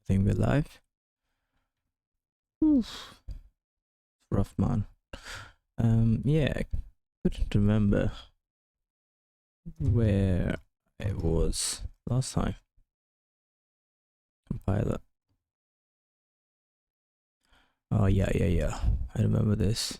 think we're live. Oof. Rough, man. Yeah, I couldn't remember where I was last time. Compiler. Oh, yeah. I remember this.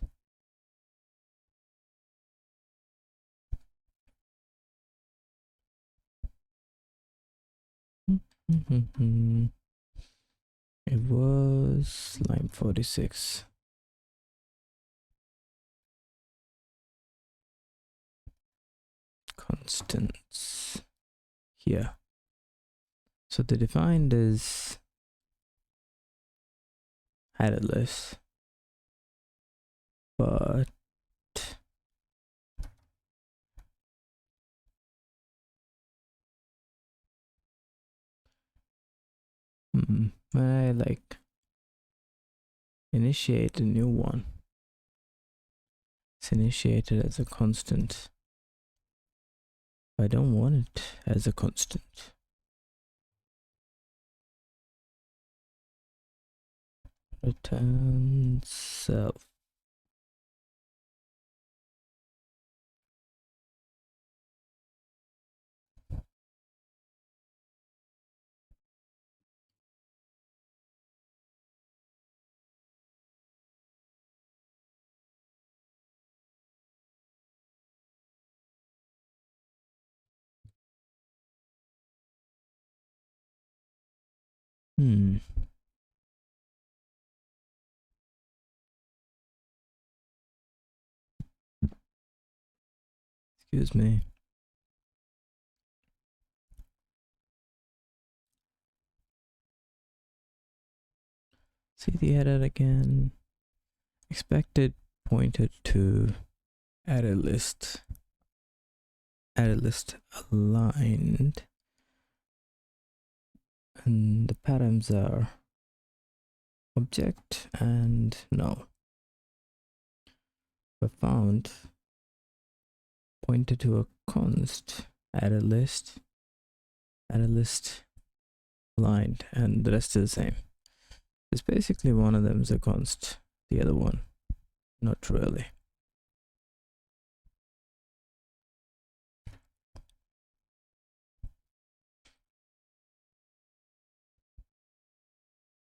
It was line 46. Constants. Here. So they defined as headless, but when I initiate a new one, it's initiated as a constant. I don't want it as a constant. Return self. Excuse me. See the edit again. Expected pointed to added list. Added list aligned. And the patterns are object and no. But found pointed to a const. Added list aligned, and the rest is the same. It's basically one of them is a const, the other one not really.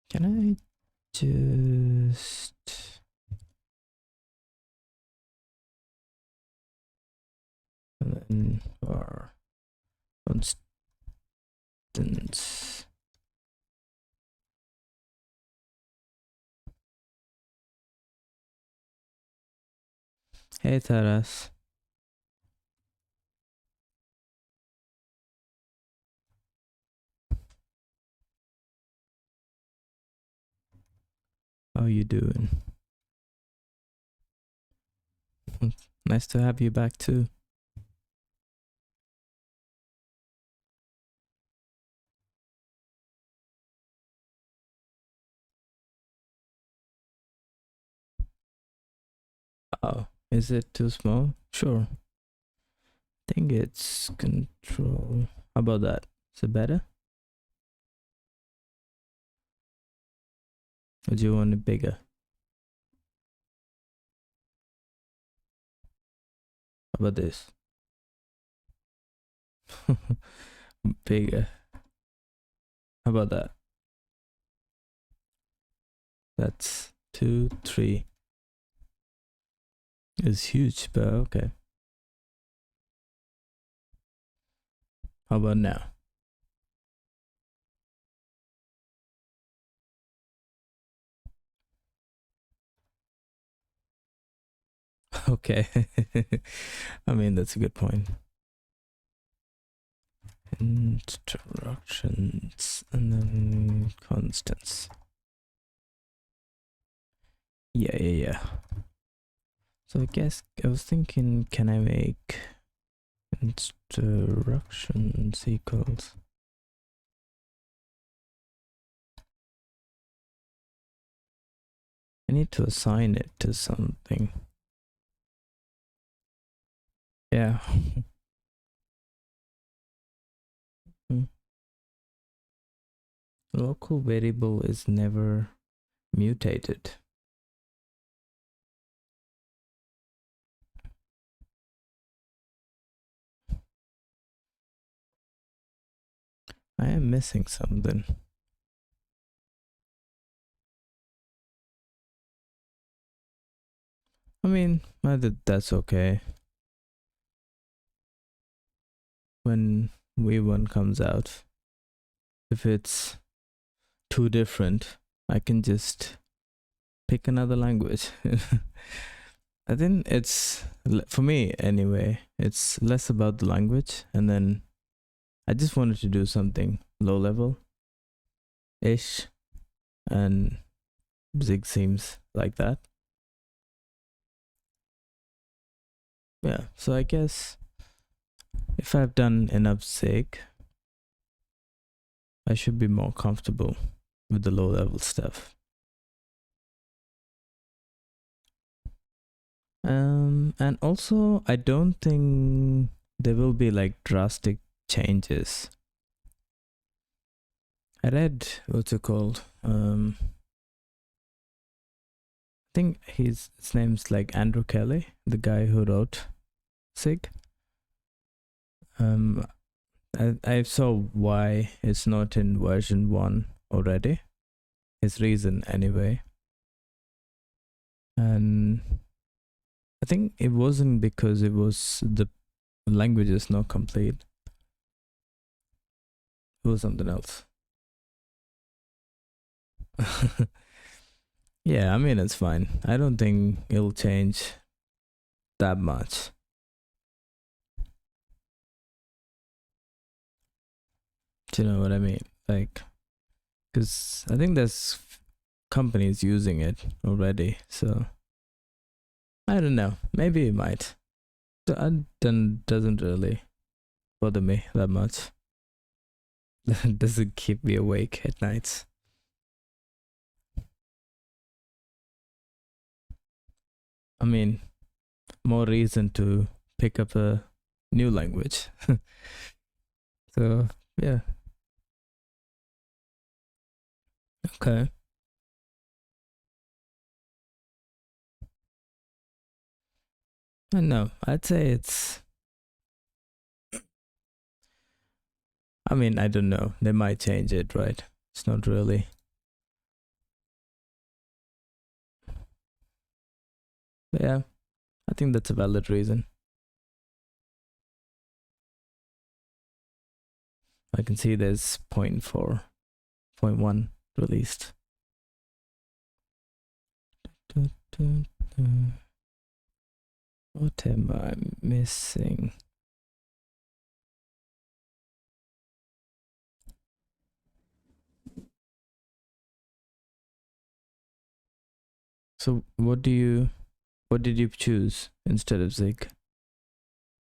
Can I just and then our constants. Hey Taras. How you doing? Nice to have you back too. Oh, is it too small? Sure. I think it's control. How about that? Is it better? Or do you want it bigger? How about this? Bigger. How about that? That's 2, 3. It's huge, but okay. How about now? Okay. I mean, that's a good point. Instructions and then constants. Yeah. So I guess I was thinking, can I make instructions equals? I need to assign it to something. Yeah. Local variable is never mutated. I am missing something. I mean, that's okay. When V1 comes out, if it's too different, I can just pick another language. I think it's, for me anyway, it's less about the language, and then I just wanted to do something low level ish, and Zig seems like that. Yeah, so I guess if I've done enough Zig, I should be more comfortable with the low level stuff. And also I don't think there will be like drastic changes. I read, what's it called? I think his name's like Andrew Kelly, the guy who wrote Zig. I saw why it's not in version 1 already. His reason anyway. And I think it wasn't because it was the language is not complete. It was something else. Yeah, I mean, it's fine. I don't think it'll change that much. Do you know what I mean? Like, because I think there's companies using it already, so I don't know. Maybe it might. That doesn't really bother me that much. Doesn't keep me awake at nights. I mean, more reason to pick up a new language. So, yeah. Okay. I know. I'd say it's. I mean, I don't know. They might change it, right? It's not really. But yeah, I think that's a valid reason. I can see there's 0.4, 0.1 released. What am I missing? So what did you choose instead of Zig?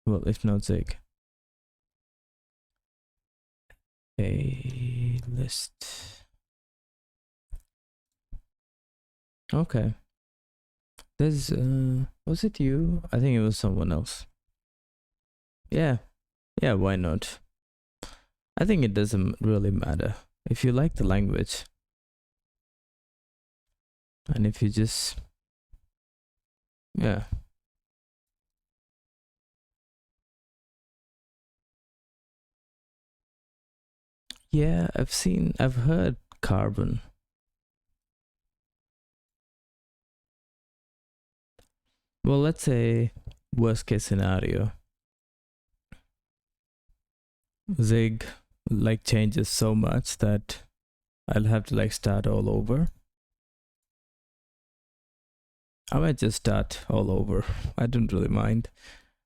Well, if not Zig. A list. Okay. There's was it you? I think it was someone else. Yeah. Yeah, why not? I think it doesn't really matter. If you like the language, and if you just, yeah. Yeah, I've heard Carbon. Well, let's say worst case scenario. Zig like changes so much that I'll have to like start all over. I might just start all over. I don't really mind.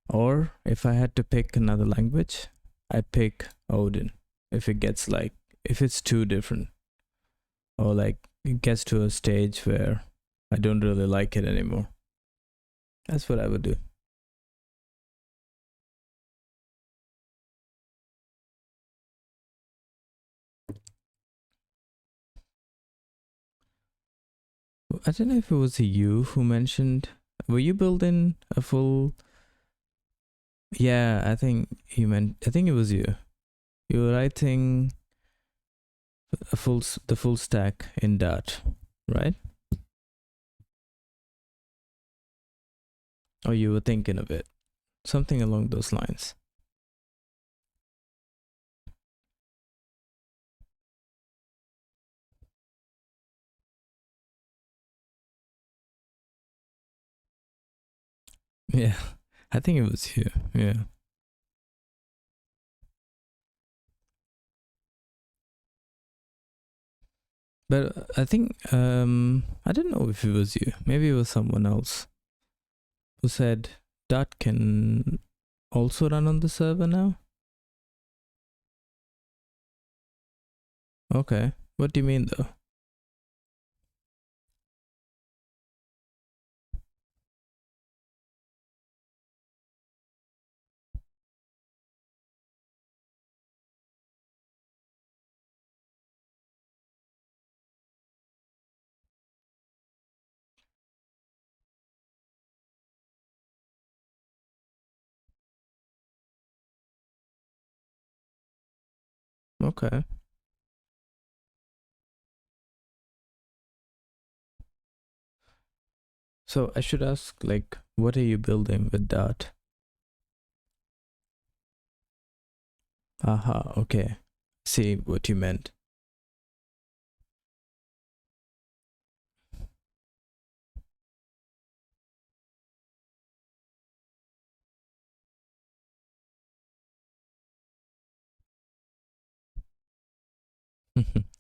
Or if I had to pick another language, I'd pick Odin. If it's too different, or like it gets to a stage where I don't really like it anymore. That's what I would do. I don't know if it was you who mentioned. Were you building a full? Yeah, I think it was you. You were writing the full stack in Dart, right? Or you were thinking of it, something along those lines. Yeah, I think it was you. Yeah. But I think I don't know if it was you. Maybe it was someone else who said Dart can also run on the server now. Okay. What do you mean though? Okay. So I should ask, like, what are you building with Dart? Aha, okay. See what you meant.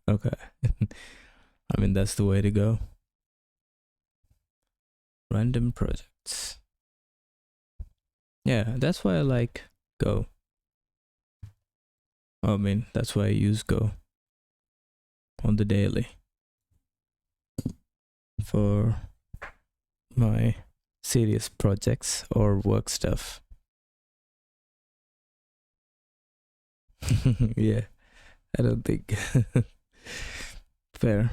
Okay. I mean, that's the way to go. Random projects. Yeah, that's why I like Go. I mean, that's why I use Go on the daily for my serious projects or work stuff. Yeah, I don't think. Fair.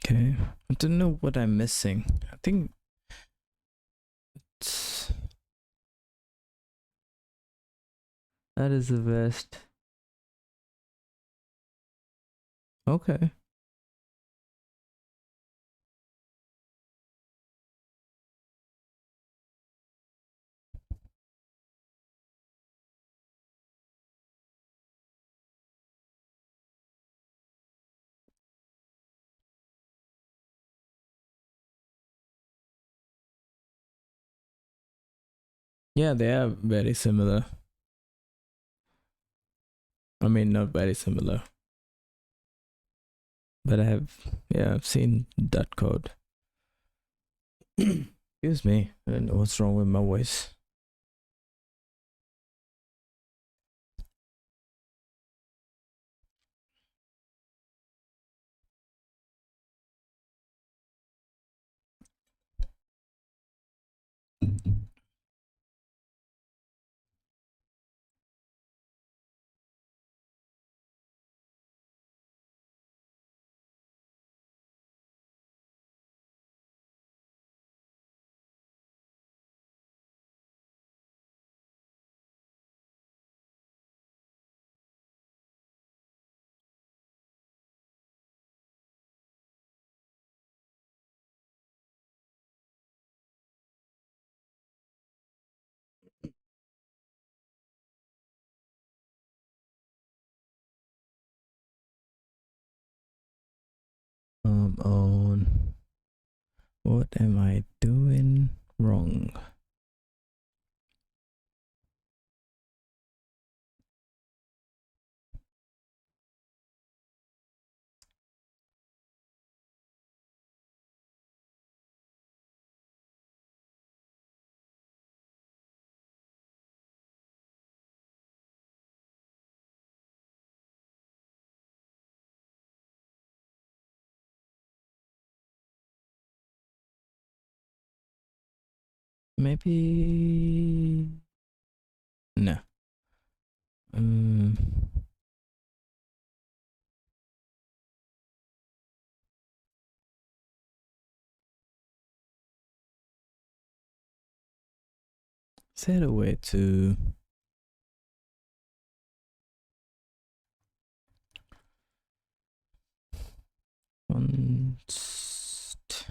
Okay. I don't know what I'm missing. I think it's, that is the best. Okay. Yeah, they are very similar. I mean, not very similar, but I've seen that code. Excuse me. I don't know what's wrong with my voice. On what am I doing wrong? Maybe no. Um, Is there a way to const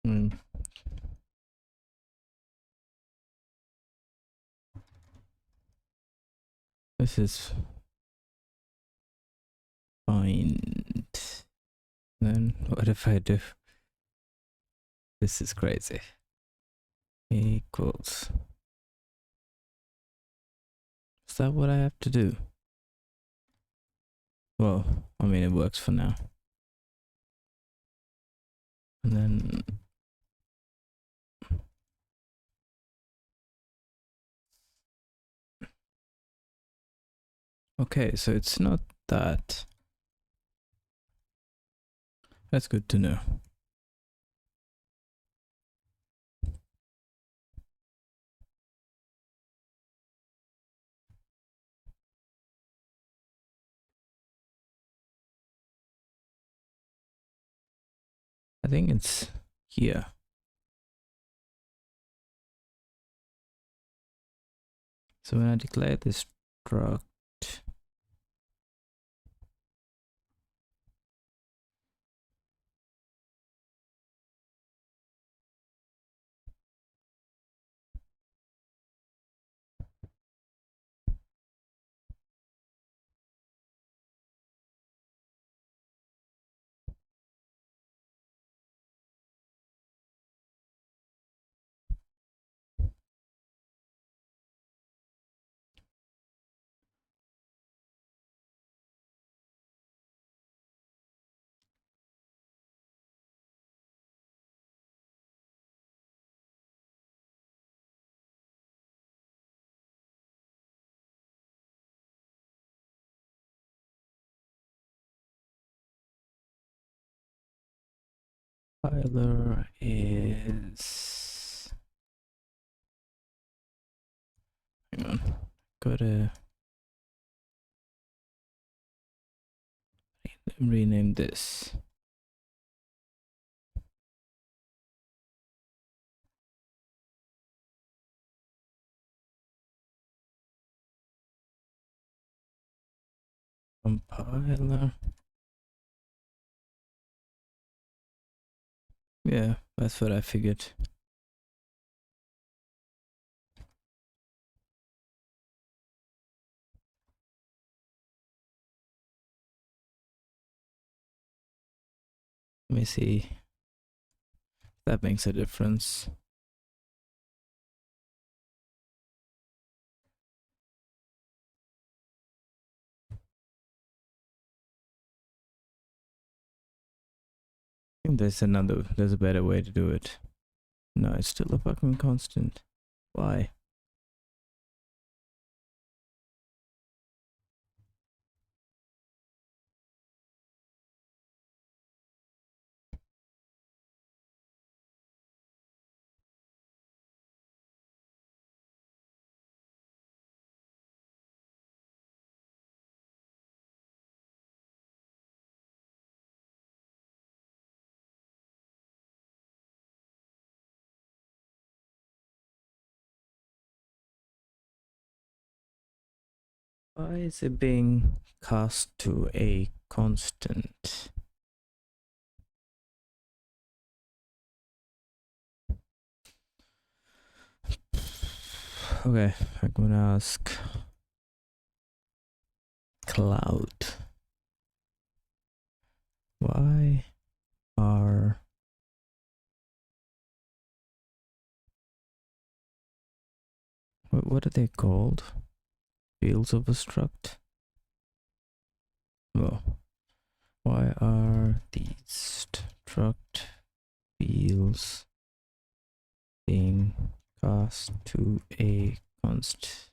hmm, this is find. Then what if I do? This is crazy. Equals. Is that what I have to do? Well, I mean, it works for now. And then okay, so it's not that. That's good to know. I think it's here. So when I declare this struct, compiler is, hang on, gotta rename this. Compiler. Yeah, that's what I figured. Let me see. That makes a difference. I think there's a better way to do it. No, it's still a fucking constant. Why? Why is it being cast to a constant? Okay, I'm gonna ask cloud. Why are What are they called? Fields of a struct? Well, why are these struct fields being cast to a const?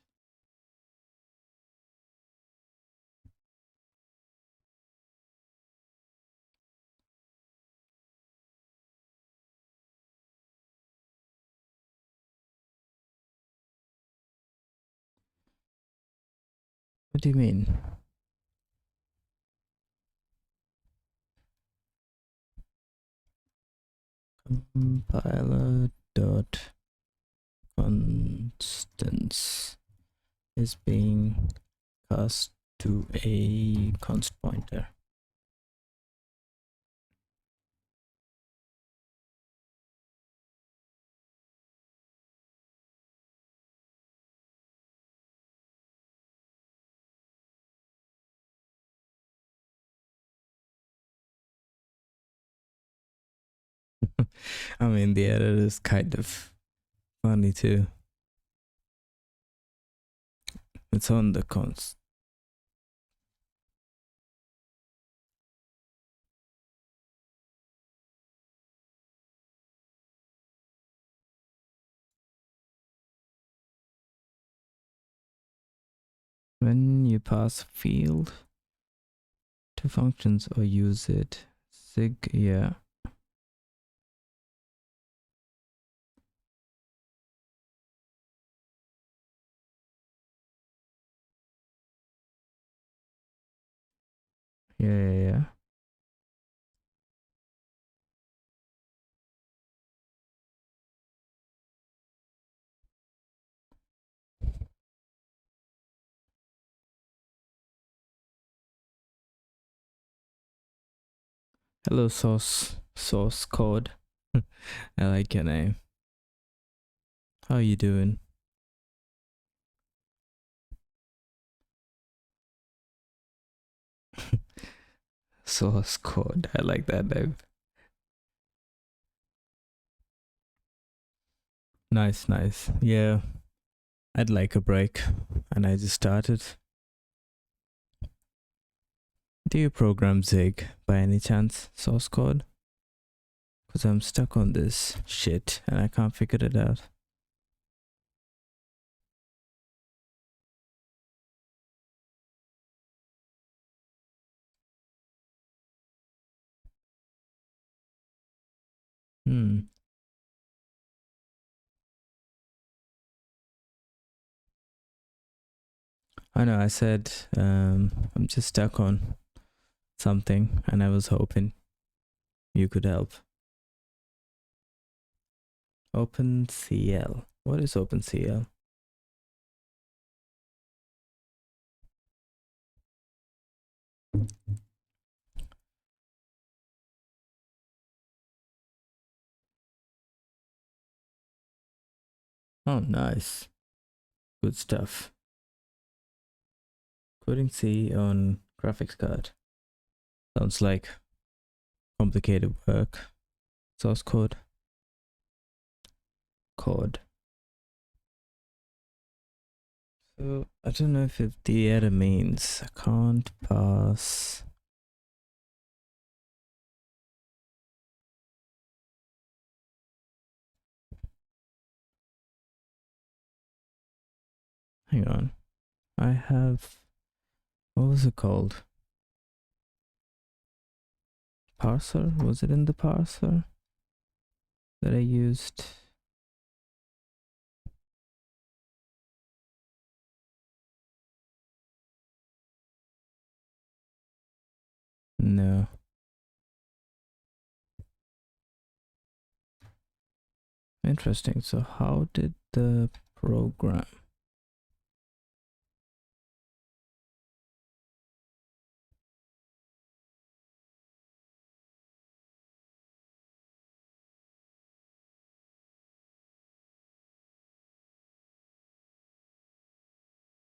What do you mean? Compiler dot constants is being cast to a const pointer. I mean, the error is kind of funny too. It's on the const. When you pass a field to functions or use it, sig, yeah. Yeah. Hello, source code. I like your name. How you doing? Source code. I like that name. Nice. Yeah, I'd like a break, and I just started. Do you program Zig by any chance, source code? Because I'm stuck on this shit and I can't figure it out. I know, I said I'm just stuck on something and I was hoping you could help. OpenCL. What is OpenCL? Oh, nice. Good stuff. Coding C on graphics card. Sounds like complicated work. Source code. Code. So I don't know if the error means I can't pass. Hang on. I have, what was it called? Parser? Was it in the parser that I used? No. Interesting. So how did the program?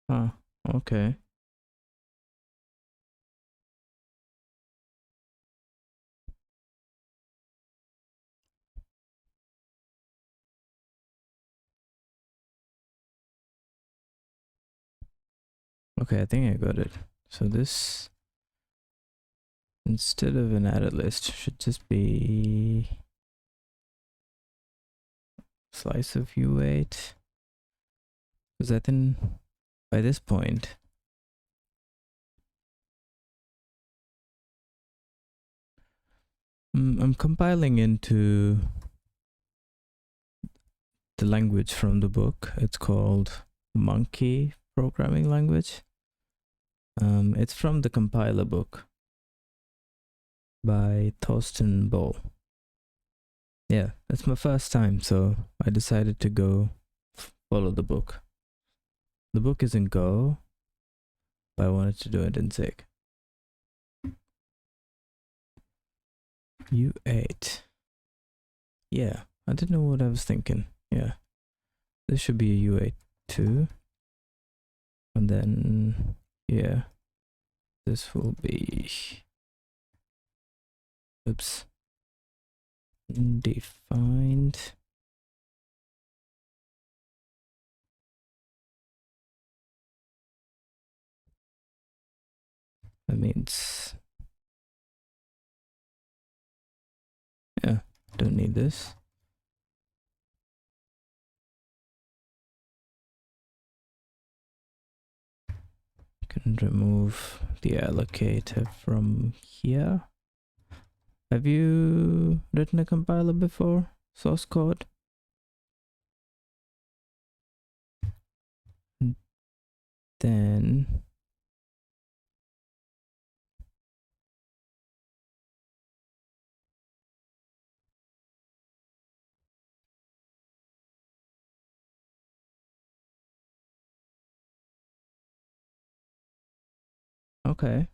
Huh. Okay. Okay, I think I got it. So this, instead of an added list, should just be slice of U8. Because I think by this point, I'm compiling into the language from the book. It's called Monkey Programming Language. It's from the compiler book by Thorsten Boll. Yeah, that's my first time, so I decided to go follow the book. The book is in Go, but I wanted to do it in Zig. U8. Yeah, I didn't know what I was thinking. Yeah, this should be a U8 too. And then, yeah, this will be, oops, defined. That means, yeah, don't need this. Can remove the allocator from here. Have you written a compiler before? Source code? Then okay.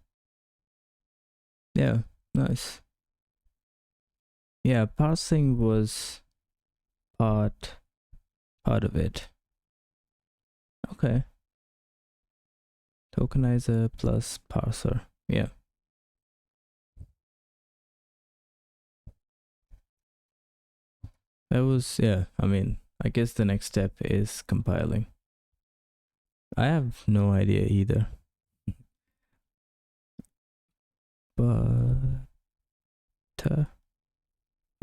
Yeah, nice. Yeah, parsing was part of it. Okay. Tokenizer plus parser. Yeah. That was, yeah, I mean, I guess the next step is compiling. I have no idea either. But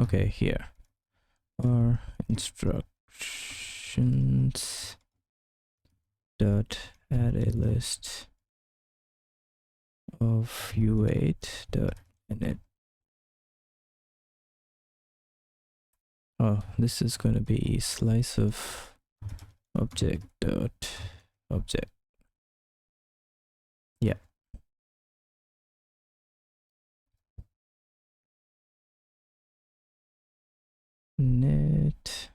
okay, here are instructions dot add a list of U8 dot init. Oh, this is going to be slice of object dot object. Yeah. Init.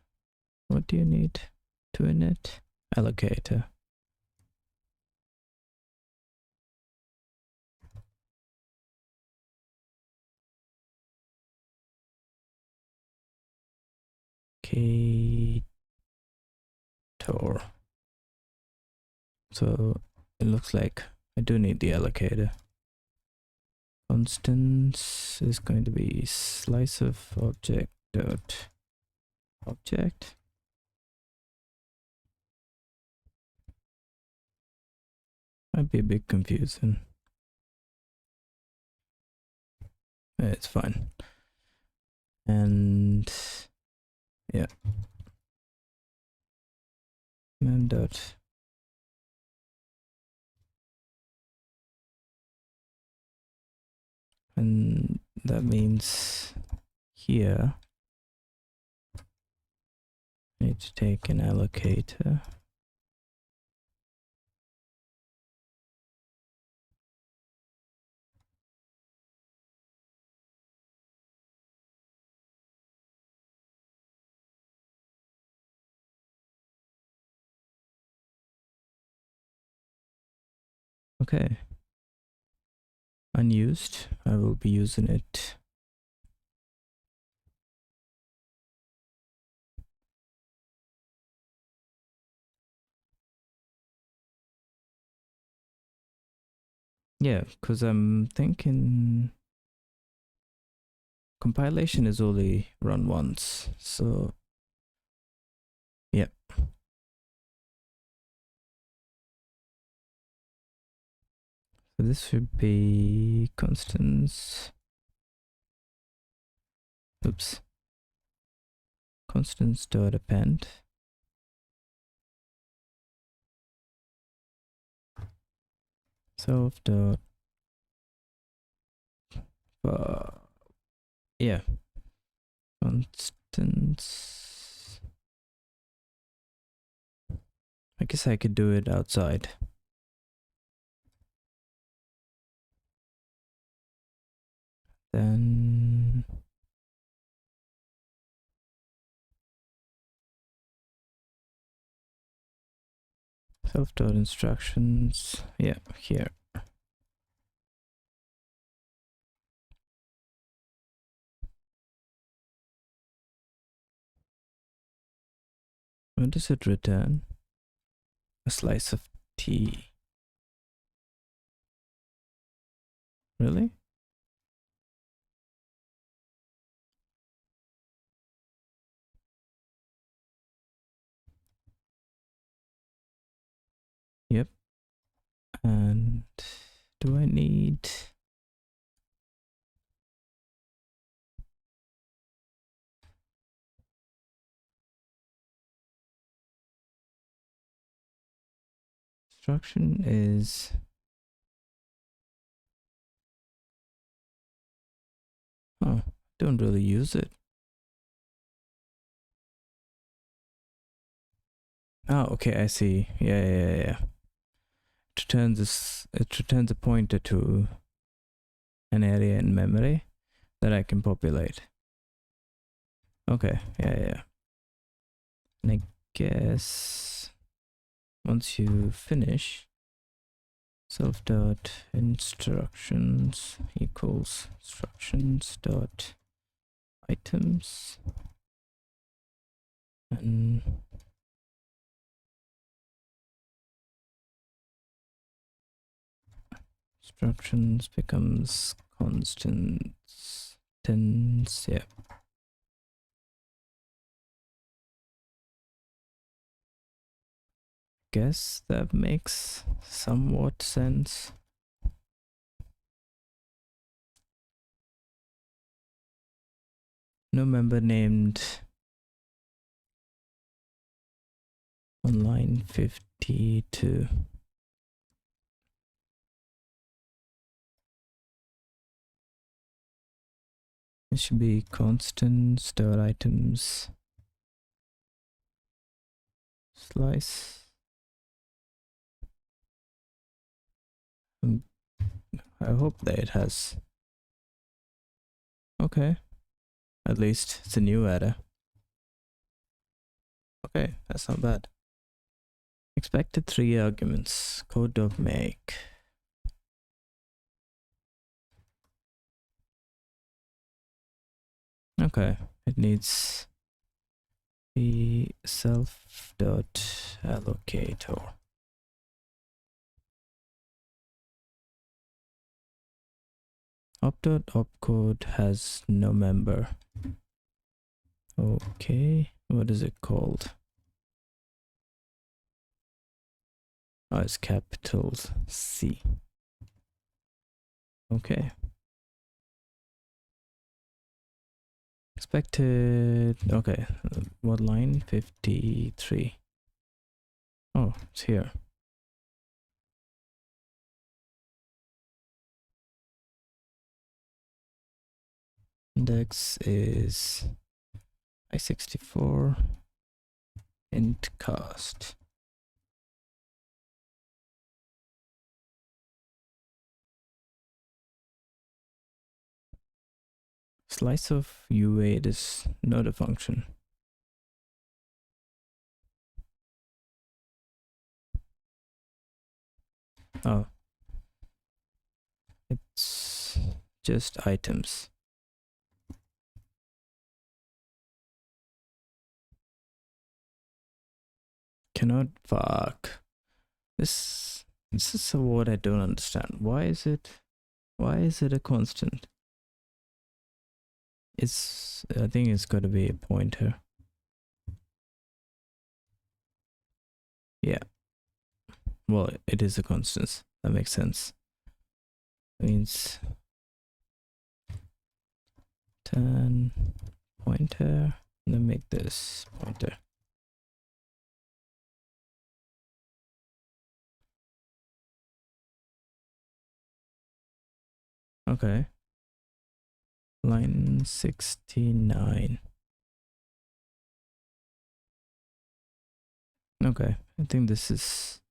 What do you need to init? Allocator. Ktor. So it looks like I do need the allocator. Constants is going to be slice of object dot object. Might be a bit confusing. It's fine. And yeah, mem dot and that means here I need to take an allocator. Okay. Unused. I will be using it. Yeah, because I'm thinking compilation is only run once. So yeah. So this should be constants. Oops. Constants dot append. Self dot yeah, constants. I guess I could do it outside. Then self dot instructions. Yeah, here. What does it return? A slice of tea. Really? Yep. And do I need... Instruction is... Oh, don't really use it. Oh, okay, I see. Yeah. It returns a pointer to an area in memory that I can populate. Okay, yeah. And I guess once you finish, self dot instructions equals instructions dot items, and instructions becomes constants. Yeah. Guess that makes somewhat sense. No member named on line 52. It should be constants dot items slice. I hope that it has. Okay. At least it's a new error. Okay, that's not bad. Expected 3 arguments. Code of make. Okay, it needs the self dot allocator. Op.opcode has no member. Okay, what is it called? Oh, it's capital C. Okay. Expected. Okay, what line? 53. Oh, it's here. Index is I64 int cast. Slice of U8 is not a function. Oh, it's just items. Cannot fuck. This is a word I don't understand. Why is it a constant? I think it's got to be a pointer. Yeah. Well, it is a constant. That makes sense. means turn pointer, and then make this pointer. Okay. Line 69. Okay, I think this is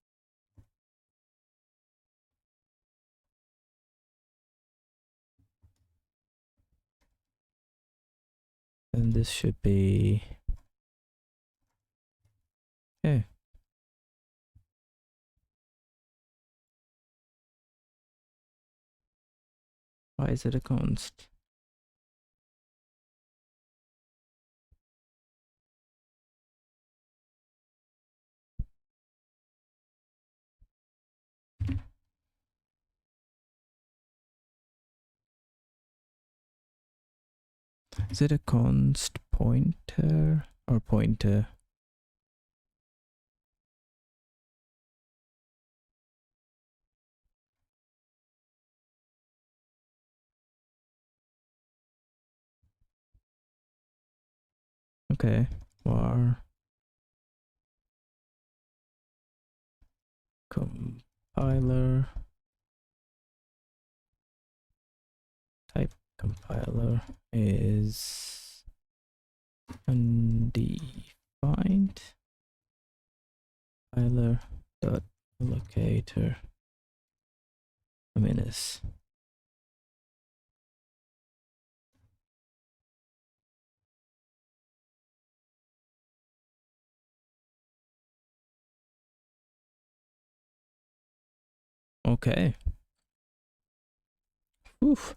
and this should be okay. Why is it a const? Is it a const pointer or pointer? Okay, var compiler type compiler is undefined compiler dot allocator minus. Okay. Oof.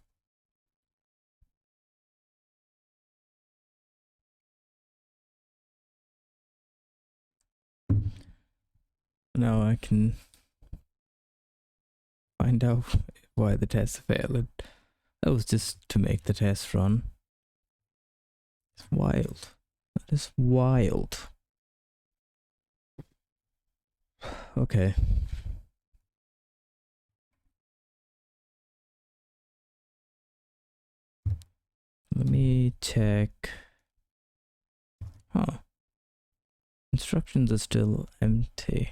Now I can find out why the test failed. That was just to make the test run. It's wild. That is wild. Okay. Let me check. Huh. Instructions are still empty.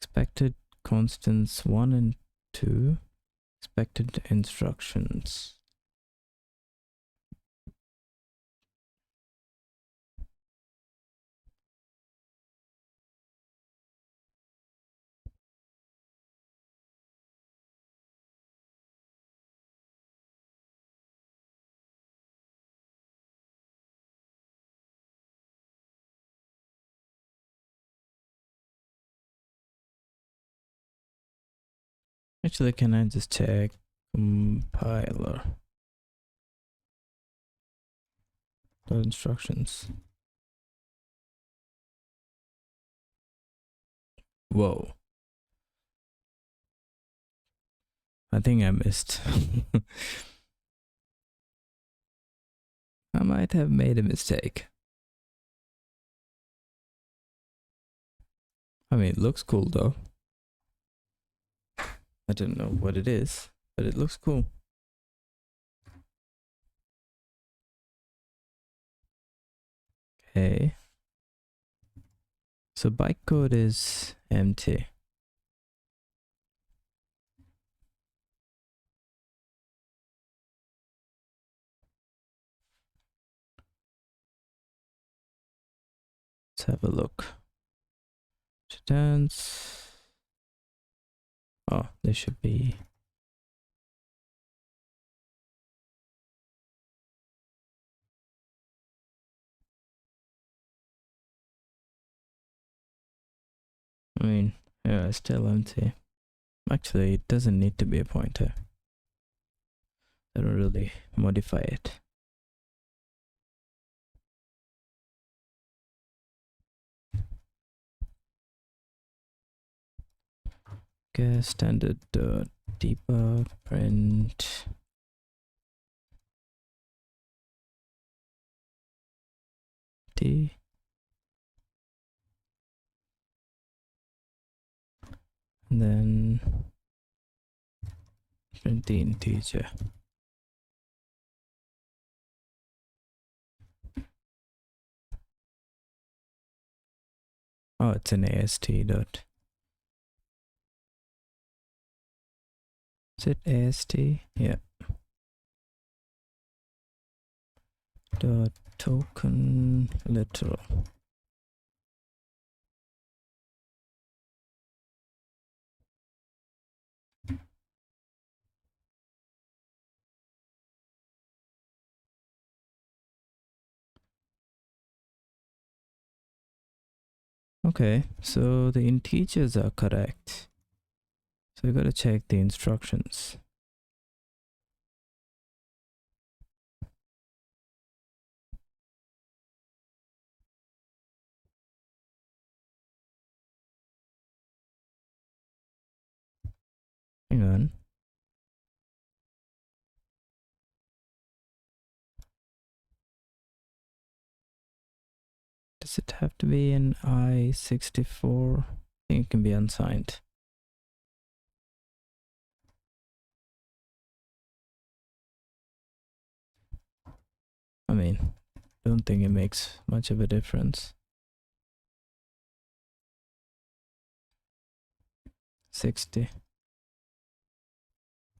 Expected constants 1 and 2. Expected instructions. Actually, can I just check compiler? The instructions. Whoa. I think I missed. I might have made a mistake. I mean, it looks cool though. I don't know what it is, but it looks cool. Okay. So bytecode is empty. Let's have a look. Returns. Oh, they should be. I mean, yeah, it's still empty. Actually, it doesn't need to be a pointer. I don't really modify it. Okay, standard debug print d and then print the integer. Oh, it's an AST dot. Is it AST? Yeah. Dot token literal. Okay, so the integers are correct. So we gotta check the instructions. Hang on. Does it have to be an I64? I think it can be unsigned. I mean, don't think it makes much of a difference. 60.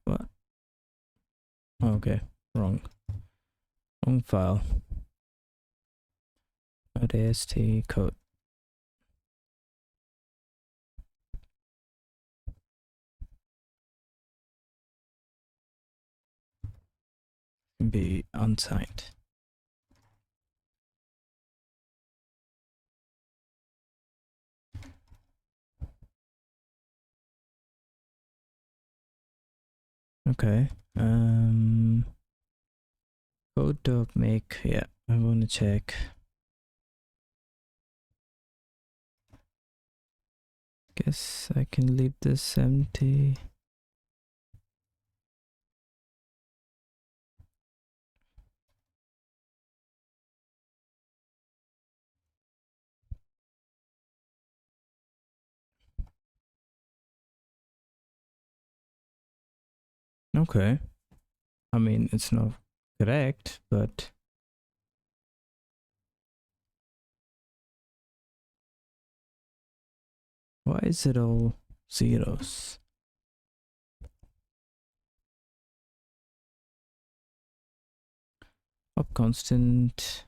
What? Okay, wrong file. .ast code. Be unsigned. Okay. Code dog make. Yeah, I want to check. Guess I can leave this empty. Okay. I mean, it's not correct, but why is it all zeros? Up constant.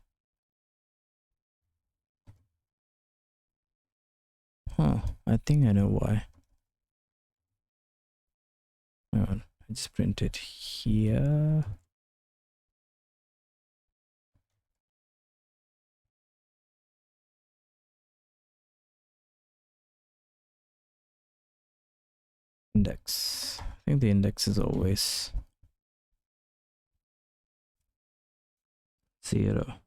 Huh, I think I know why. Hang on, I just print it here. Index. I think the index is always 0.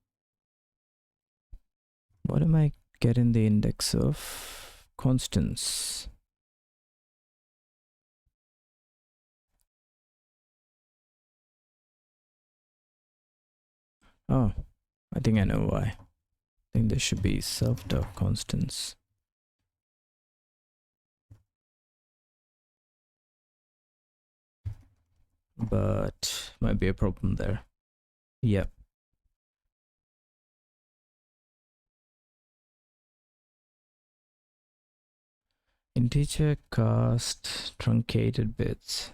What am I getting the index of? Constants. Oh, I think I know why. I think there should be self.constants. But might be a problem there. Yep. Integer cast truncated bits.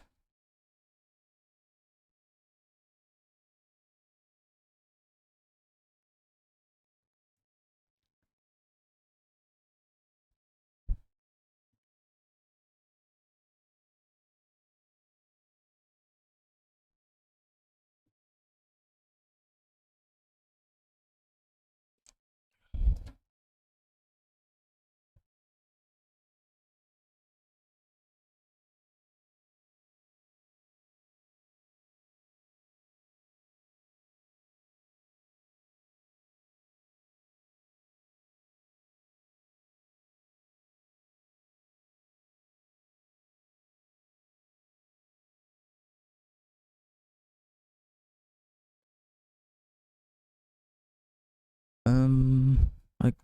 Like,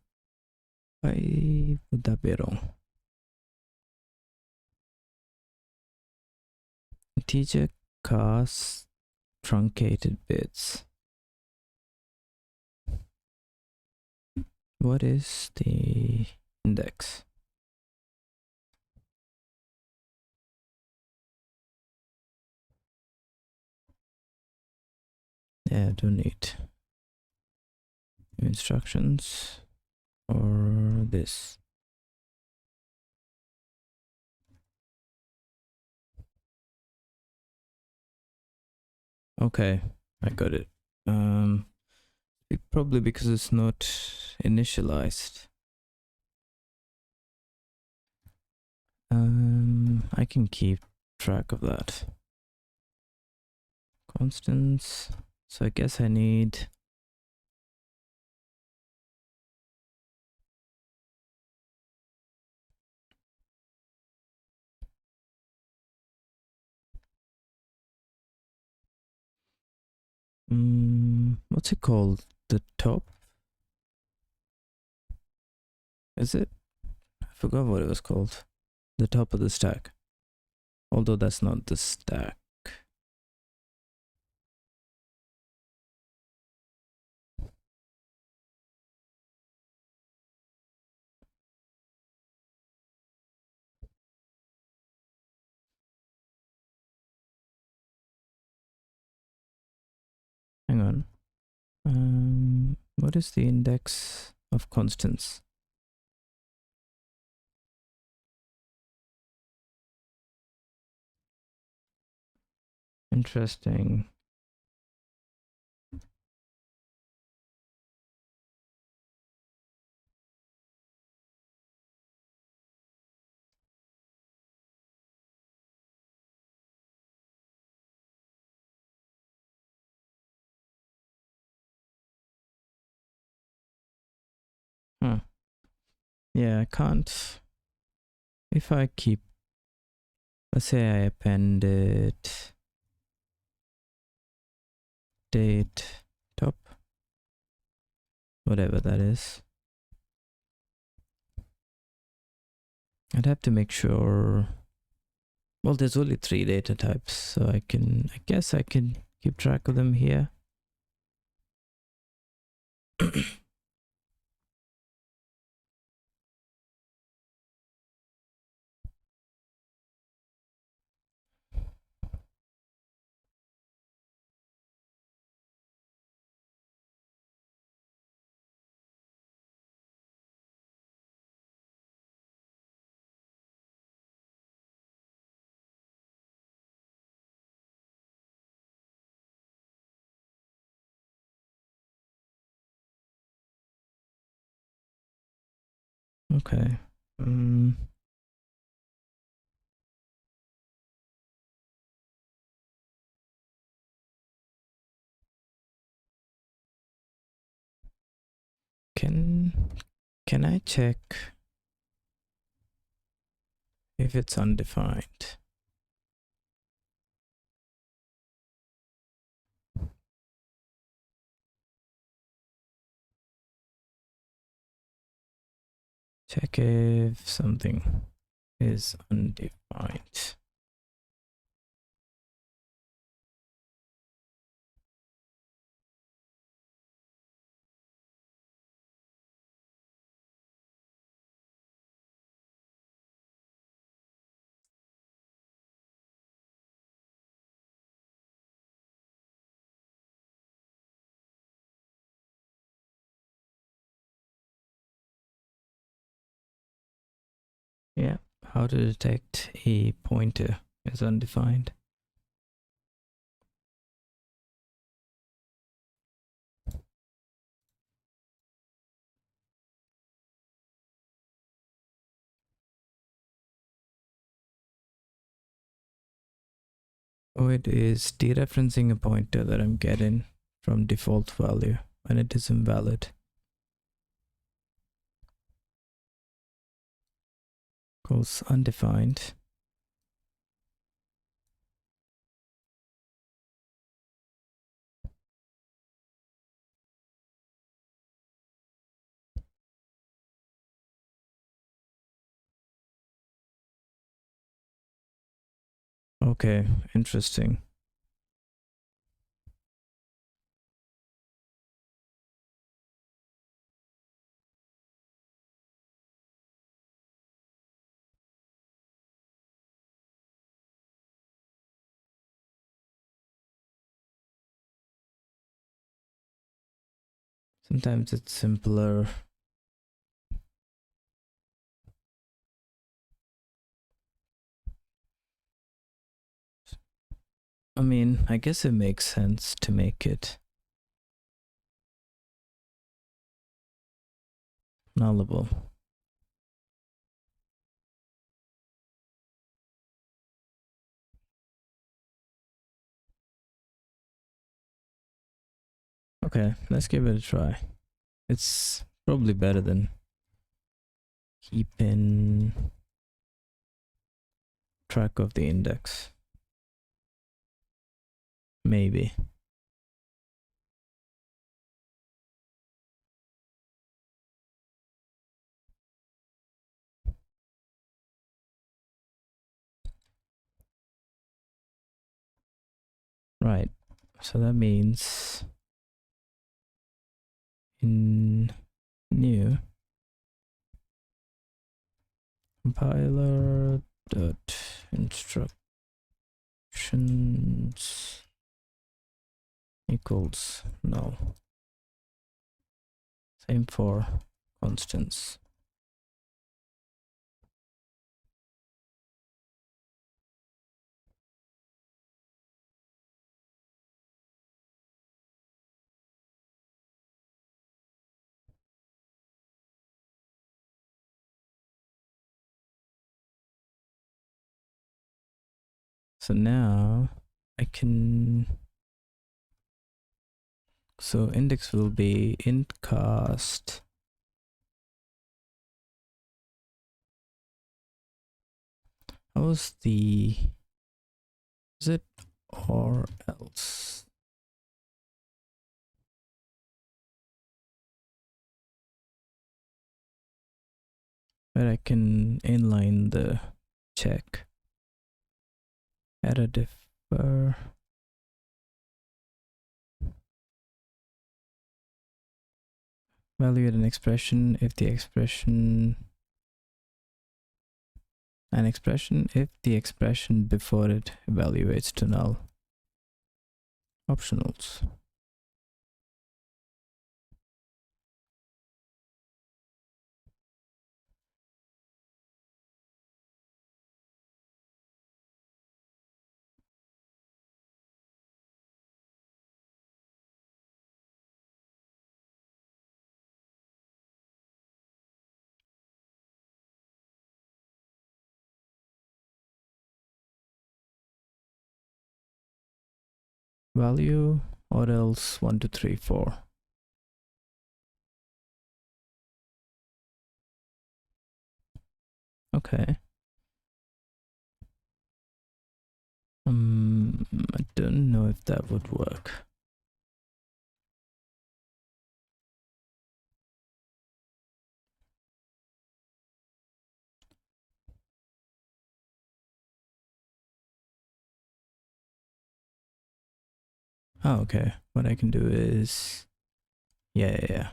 why would that be wrong? integer cast truncated bits. What is the index? Yeah, I don't need instructions or this. Okay, I got it. Probably because it's not initialized. I can keep track of that. Constants. So I guess I need what's it called? The top? Is it? I forgot what it was called. The top of the stack. Although that's not the stack. Hang on. What is the index of constants? Interesting. Huh. Yeah, I can't. If I keep, let's say I appended date top, whatever that is. I'd have to make sure. Well, there's only 3 data types, so I guess I can keep track of them here. Okay. Can I check if it's undefined? Check if something is undefined. Yeah, how to detect a pointer is undefined. Oh, it is dereferencing a pointer that I'm getting from default value and it is invalid. Calls undefined. Okay, interesting. Sometimes it's simpler. I mean, I guess it makes sense to make it nullable. Okay, let's give it a try. It's probably better than keeping track of the index. Maybe. Right. So that means in new compiler dot instructions equals null. Same for constants. So now I can, so index will be int cast how's the, is it or else? Where I can inline the check. Add a differ. Evaluate an expression if the expression if the expression before it evaluates to null. Optionals. Value or else 1 2 3 4. Okay. I don't know if that would work. Oh, okay. What I can do is, yeah.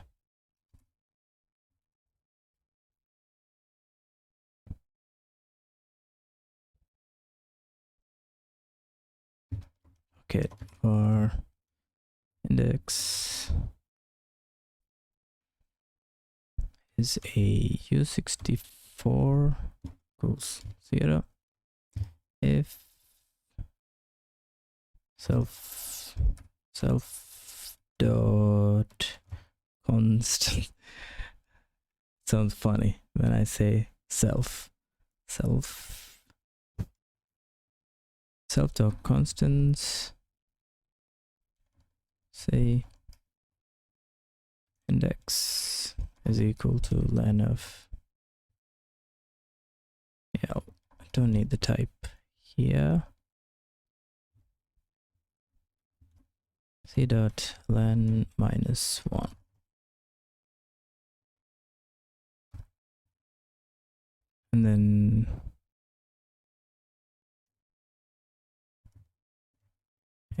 Okay, for index is a u64 equals 0 if self dot constant. Sounds funny when I say self dot constants, say index is equal to len of, yeah, I don't need the type here. C dot len minus 1. And then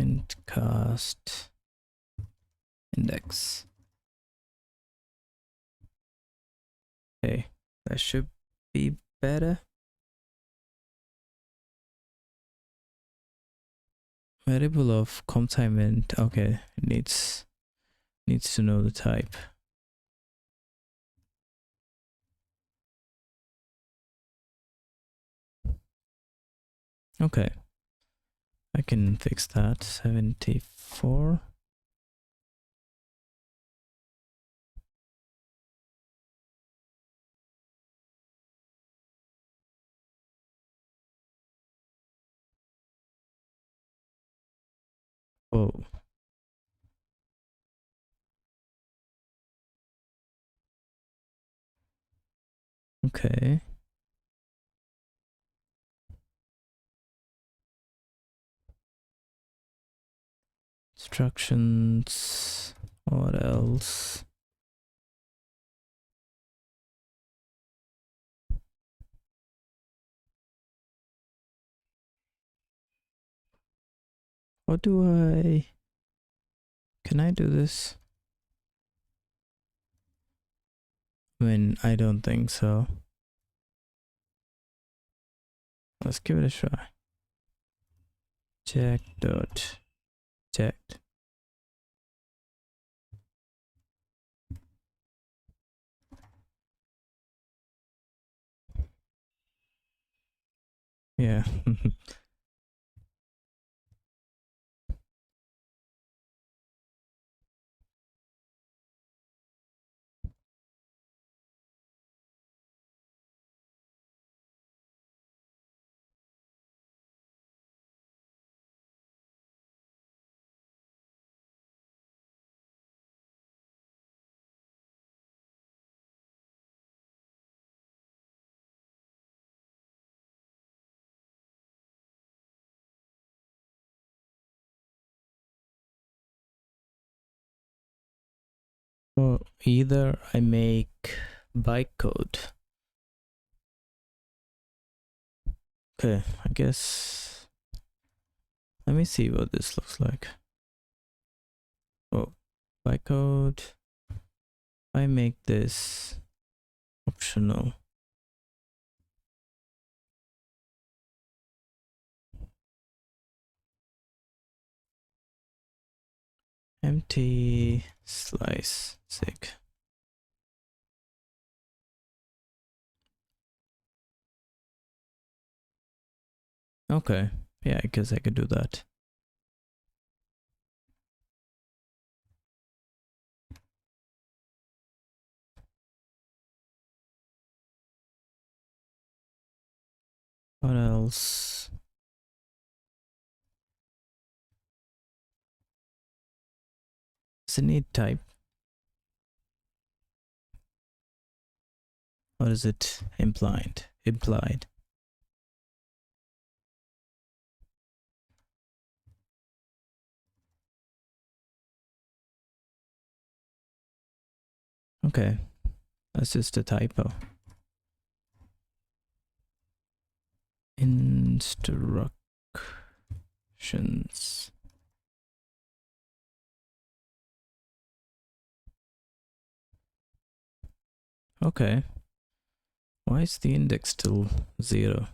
int cast index. Okay, that should be better. Variable of comp time int. Okay, it needs to know the type. Okay, I can fix that. 74. Oh. Okay. Instructions. What else? What do I... Can I do this? I mean, I don't think so. Let's give it a try. Check dot checked. Yeah. Well, either I make bytecode. Okay, I guess. Let me see what this looks like. Oh, bytecode. I make this optional. Empty slice sig. Okay, yeah, I guess I could do that. What else? Does it need type? Or is it implied? Implied. Okay, that's just a typo. Instructions. Okay. Why is the index still 0?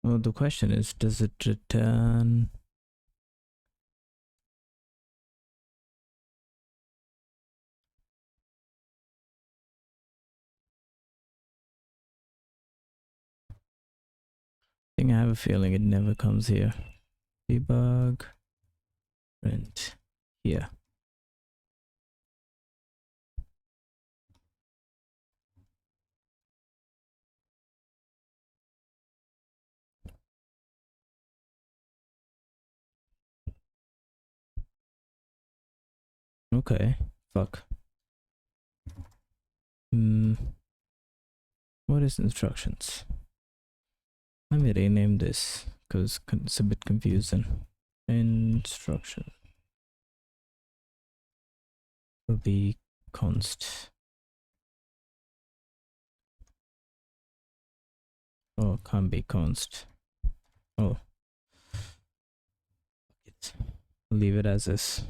Well, the question is, does it return? think I have a feeling it never comes here. Debug print here. Okay, fuck. What is instructions? Let me rename this because it's a bit confusing. Instruction will be const. Oh, can't be const. Oh, leave it as is.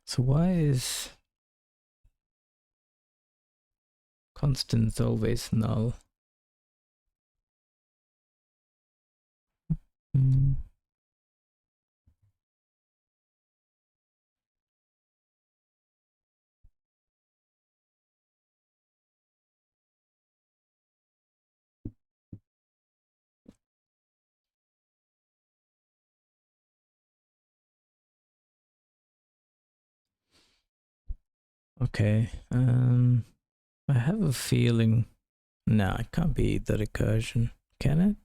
So why is constants always null? Okay. I have a feeling. No, it can't be the recursion, can it?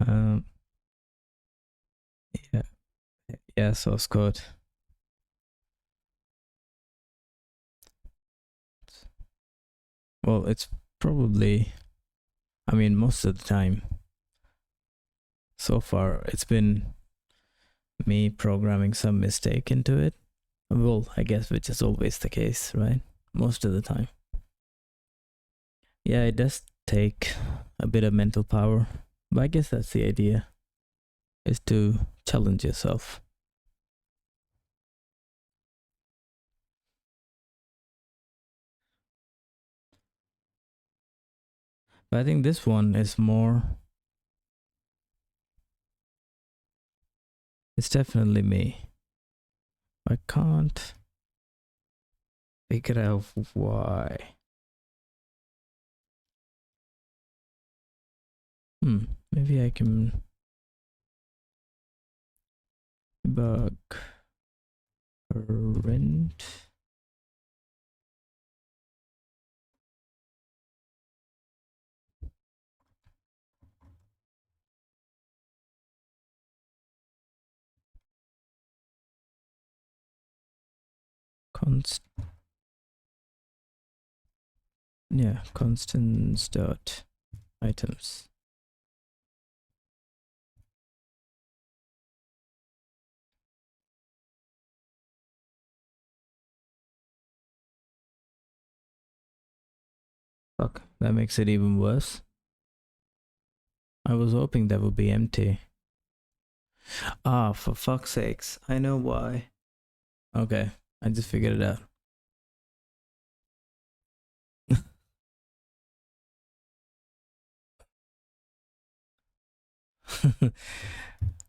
um, yeah, yeah, source code. Well, it's probably, I mean, most of the time, so far, it's been me programming some mistake into it. Well, I guess which is always the case, right? Most of the time. Yeah, it does take a bit of mental power, but I guess that's the idea, is to challenge yourself. But I think this one is more, it's definitely me. I can't figure out why. Maybe I can bug print. Constants dot items. Fuck, that makes it even worse. I was hoping that would be empty. Ah, for fuck's sakes. I know why. Okay, I just figured it out.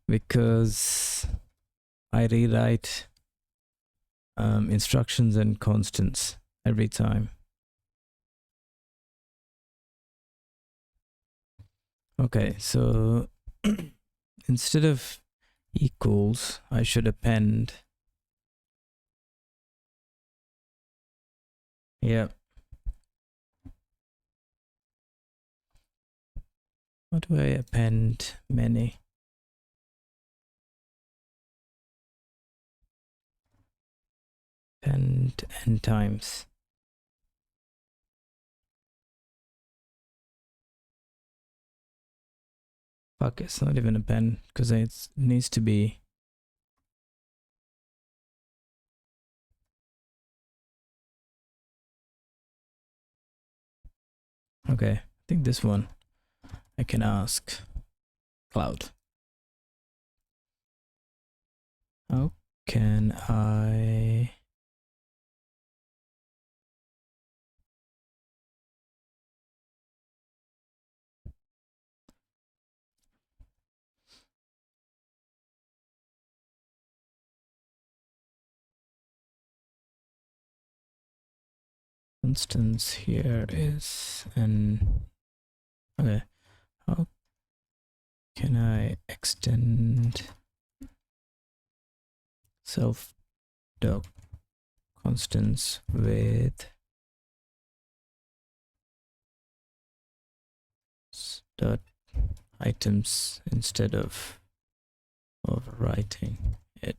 Because I rewrite instructions and constants every time. Okay, so instead of equals, I should append. Yeah. How do I append many? Append n times. Fuck, it's not even a pen because it needs to be. Okay, I think this one I can ask Cloud. How can I instance here is an okay. How can I extend self doc constants with dot items instead of overwriting it?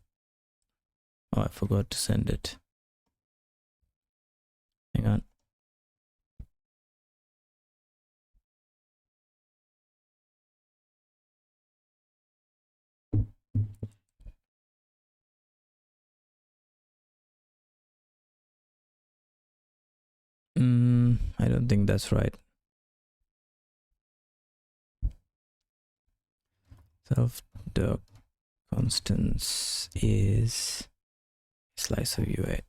Oh, I forgot to send it. Hang on. I don't think that's right. Self doc constants is slice of UA.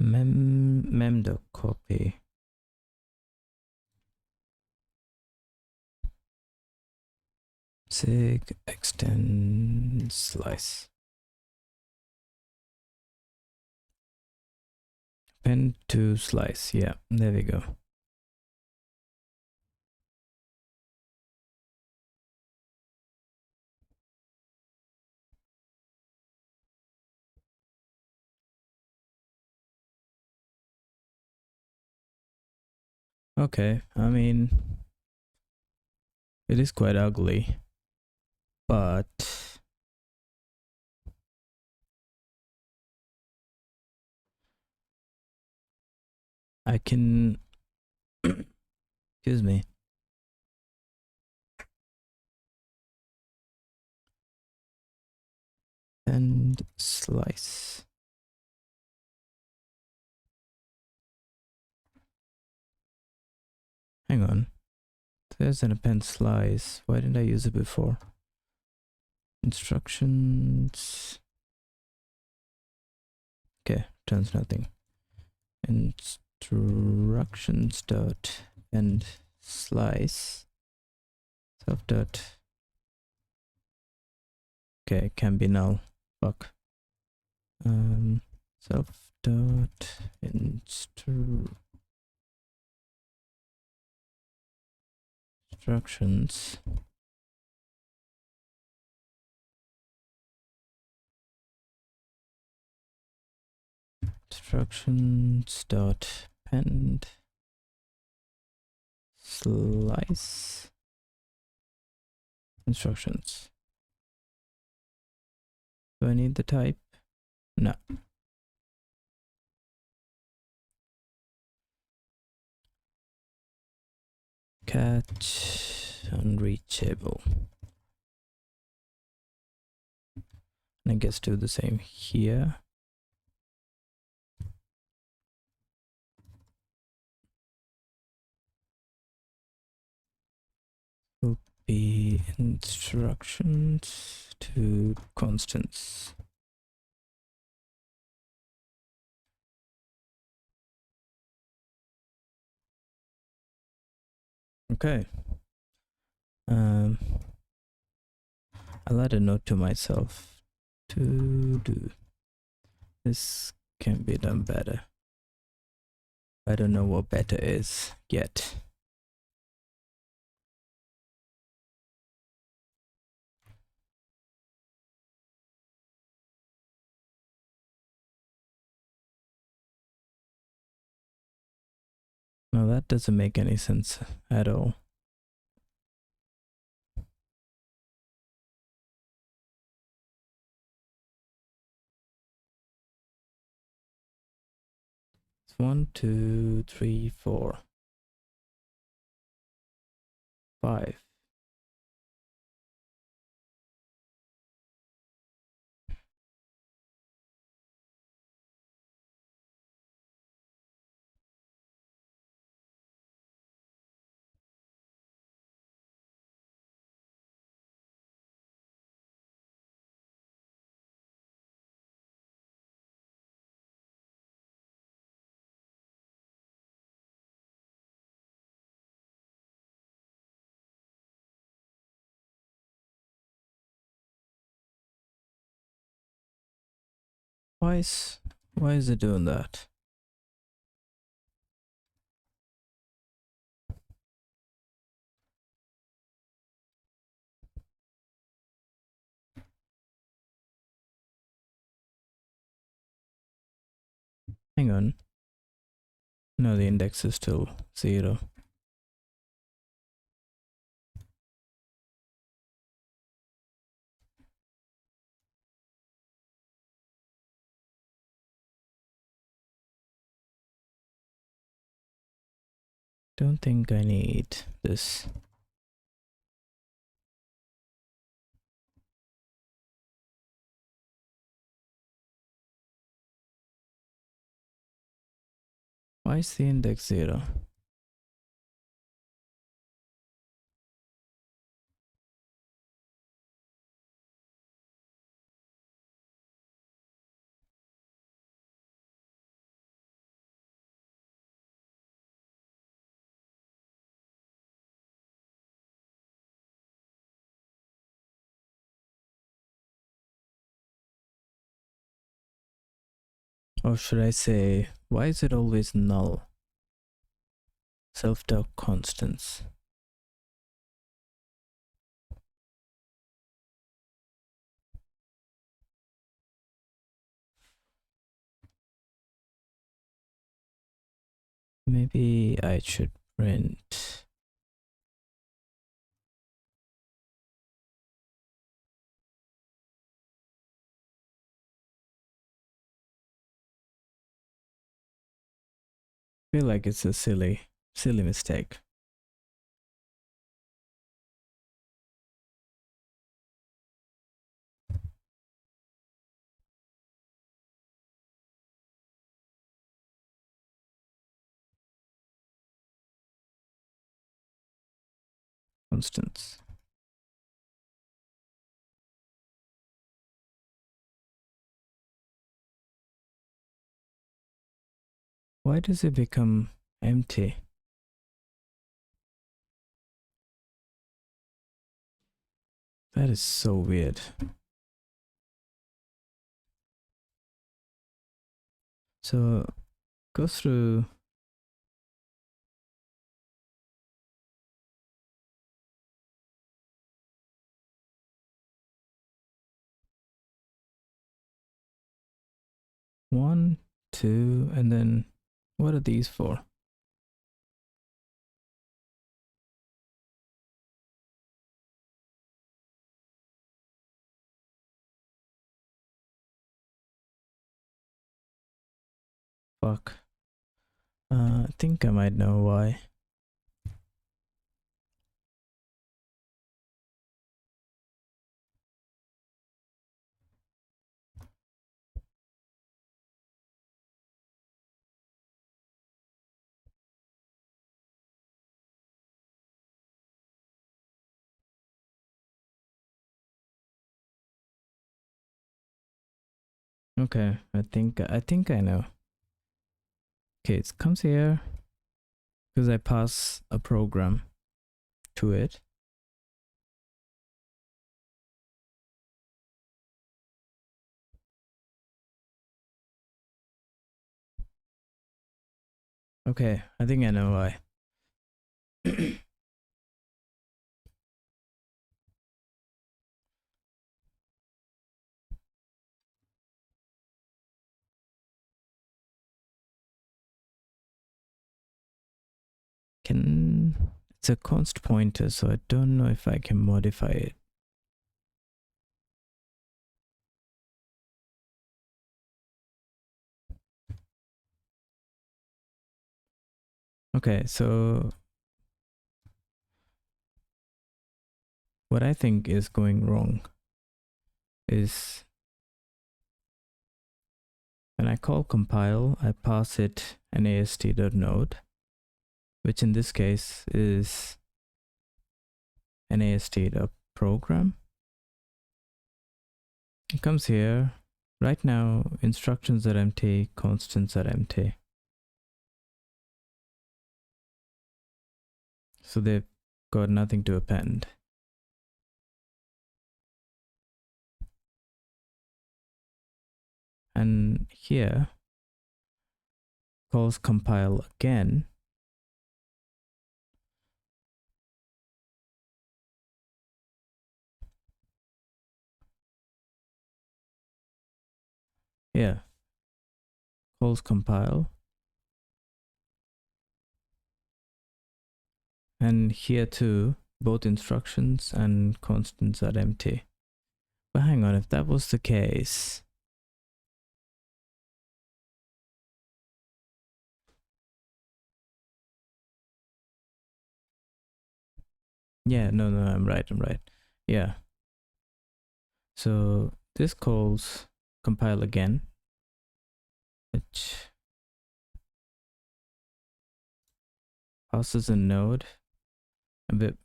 Memdoc copy. Sig extend slice. Pen to slice. Yeah, there we go. Okay, I mean, it is quite ugly, but I can, excuse me. And slice. Hang on. There's an append slice. Why didn't I use it before? Instructions. Okay, turns nothing. Instructions dot and slice. Self dot. Okay, can be null. Fuck. Self dot instructions. Instructions dot append slice instructions. Do I need the type? No. Catch unreachable. And I guess do the same here. Copy instructions to constants. Okay. I'll add a note to myself to do. This can be done better. I don't know what better is yet. No, that doesn't make any sense at all. It's 1, 2, 3, 4, 5. Why is it doing that? Hang on. No, the index is still 0. Don't think I need this. Why is the index 0? Or should I say, why is it always null? Self-doubt constants. Maybe I should print. I feel like it's a silly mistake. Constants. Why does it become empty? That is so weird. So go through. One, two, and then what are these for? Fuck. I think I might know why. Okay, I think I know. Okay, it comes here because I pass a program to it. Okay, I think I know why. it's a const pointer, so I don't know if I can modify it. Okay, so what I think is going wrong is when I call compile, I pass it an ast.node, which in this case is an ast.program. It comes here. Right now, instructions are empty, constants are empty. So they've got nothing to append. And here, calls compile again. Yeah, calls compile. And here too, both instructions and constants are empty. But hang on, if that was the case, yeah, no, I'm right. Yeah. So this calls compile again, which passes a node,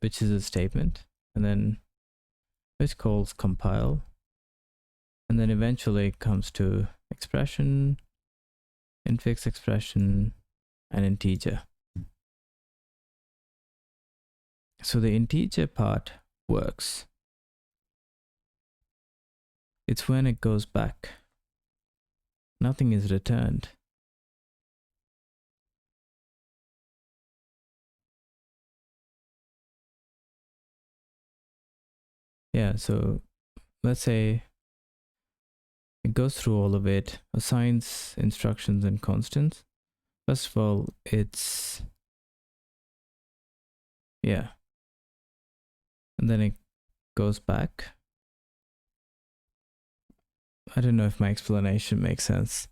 which is a statement, and then which calls compile, and then eventually comes to expression, infix expression, and integer. So the integer part works. It's when it goes back. Nothing is returned. Yeah, so let's say it goes through all of it, assigns instructions and constants. First of all, it's, yeah. And then it goes back. I don't know if my explanation makes sense.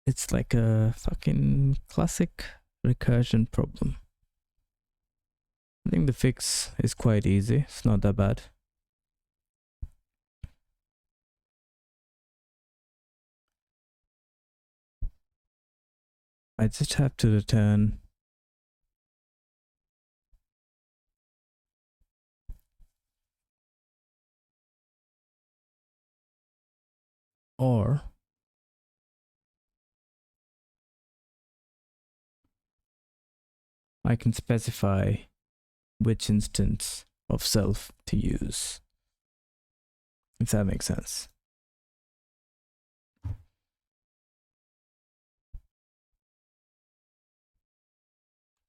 It's like a fucking classic recursion problem. I think the fix is quite easy. It's not that bad. I just have to return or I can specify which instance of self to use, if that makes sense.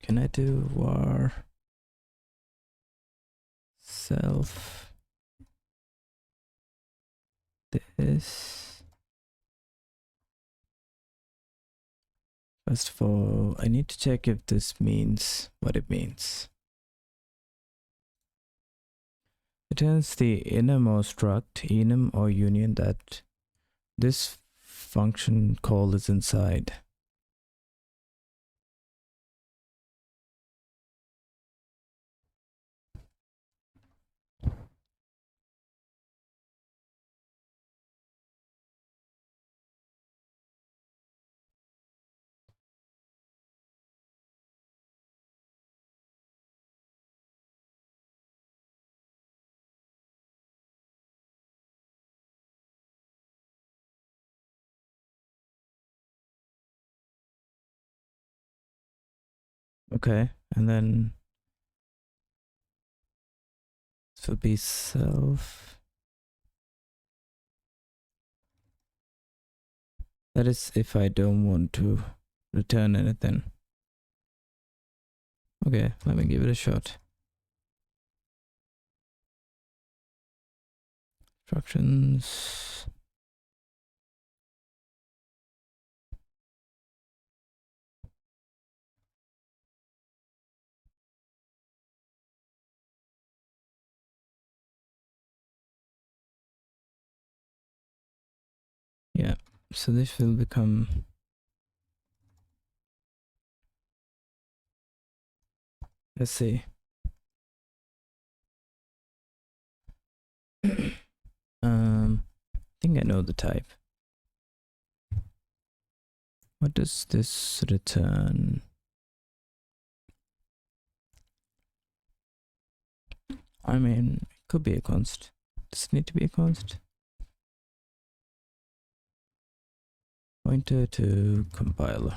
Can I do var self this? First of all, I need to check if this means what it means. Returns the innermost struct, enum or union that this function call is inside. Okay, and then this will be self. That is if I don't want to return anything. Okay, let me give it a shot. Instructions. So this will become, let's see, I think I know the type. What does this return? I mean, it could be a const. Does it need to be a const? Pointer to compiler.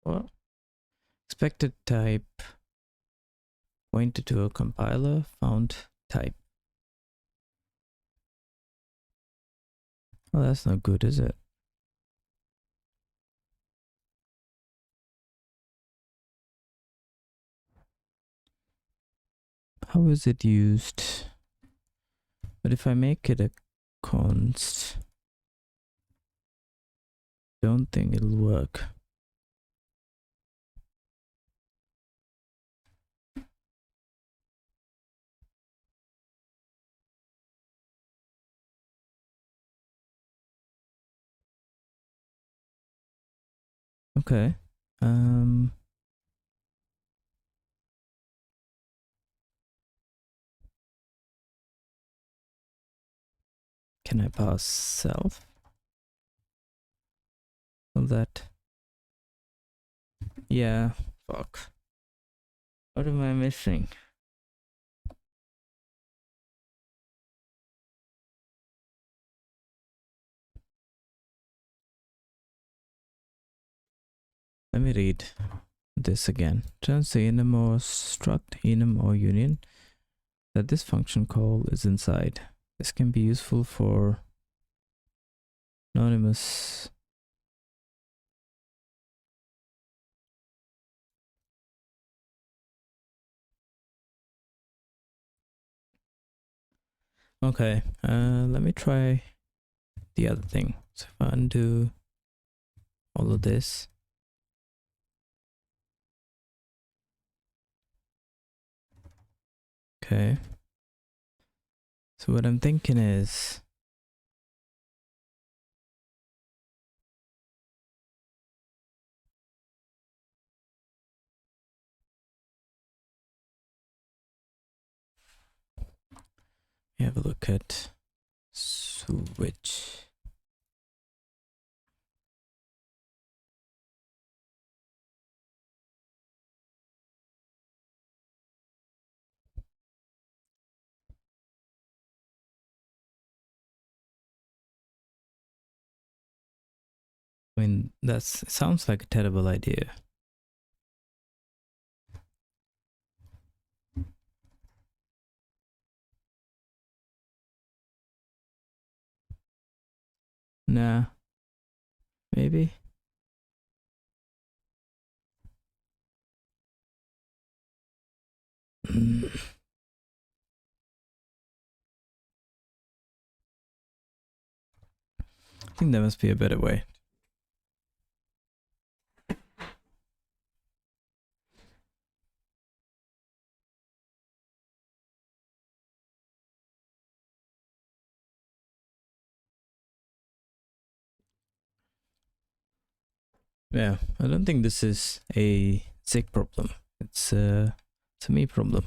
What? Expected type. Pointer to a compiler. Found type. Well, that's not good, is it? How is it used? But if I make it a const, don't think it'll work. Okay. Can I pass self? Will that? Yeah. Fuck. What am I missing? Let me read this again. Turns the enum or struct enum or union that this function call is inside. This can be useful for anonymous. Okay, let me try the other thing. So if I undo all of this, okay. So what I'm thinking is, we have a look at switch. I mean, that sounds like a terrible idea. Nah, maybe. I think there must be a better way. Yeah, I don't think this is a Zig problem. It's a me problem.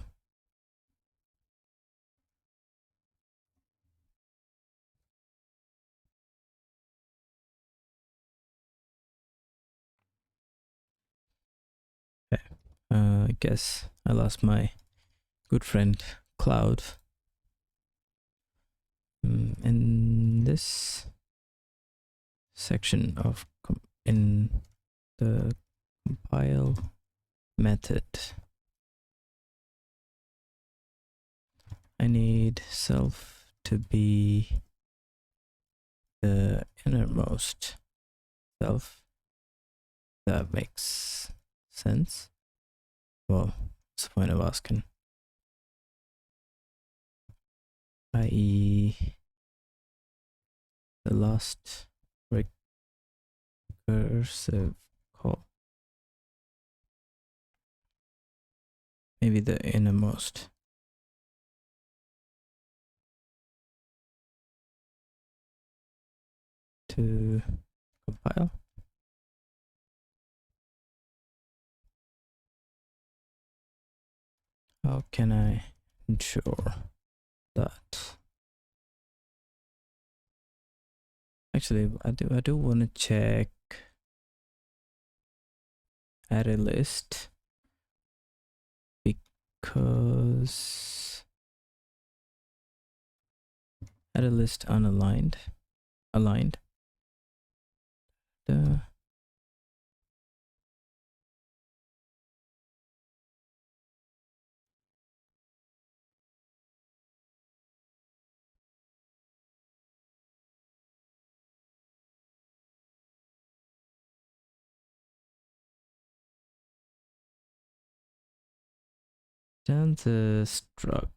Okay. I guess I lost my good friend Cloud. In this section of in the compile method, I need self to be the innermost self. That makes sense. Well, what's the point of asking? I.e. the last recursive call. maybe the innermost. To compile. How can I ensure that? Actually, I do want to check array list, because array list unaligned, aligned. Then the struct.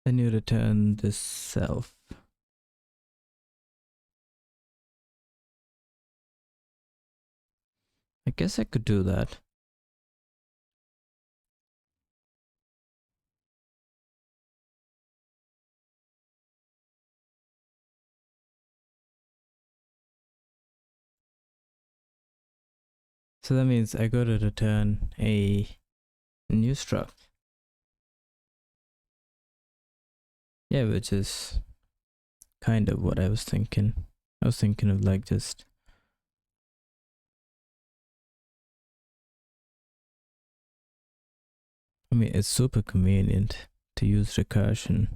Then you return this self. I guess I could do that. So that means I got to return a new struct. Yeah, which is kind of what I was thinking. I was thinking of like just I mean, it's super convenient to use recursion,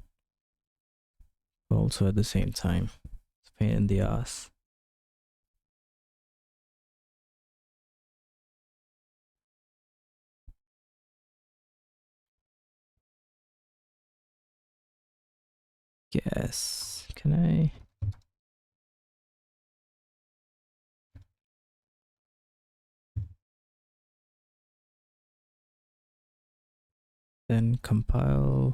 but also at the same time, it's a pain in the ass. Guess, can I? Then compile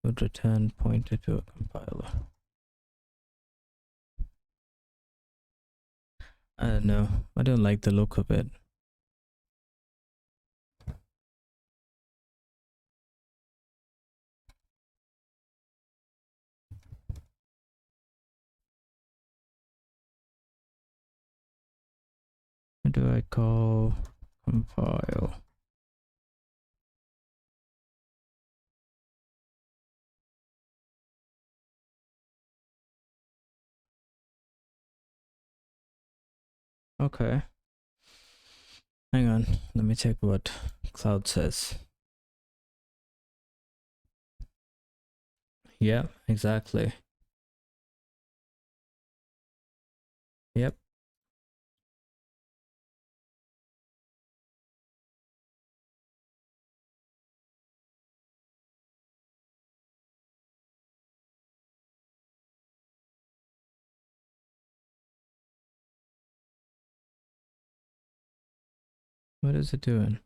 would return pointer to a compiler. I don't know. I don't like the look of it. What do I call compile? Okay. Hang on. Let me check what Cloud says. Yeah, exactly. Yep. What is it doing?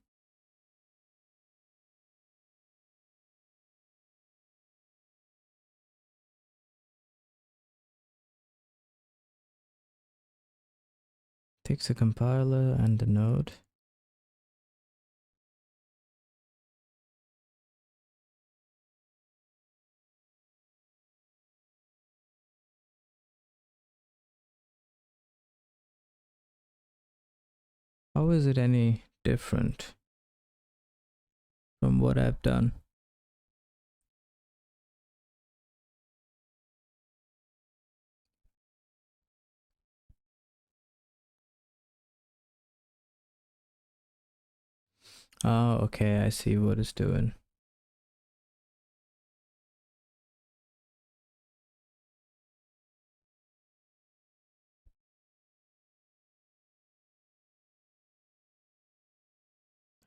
Takes a compiler and a node. How is it any different from what I've done? Oh, okay, I see what it's doing.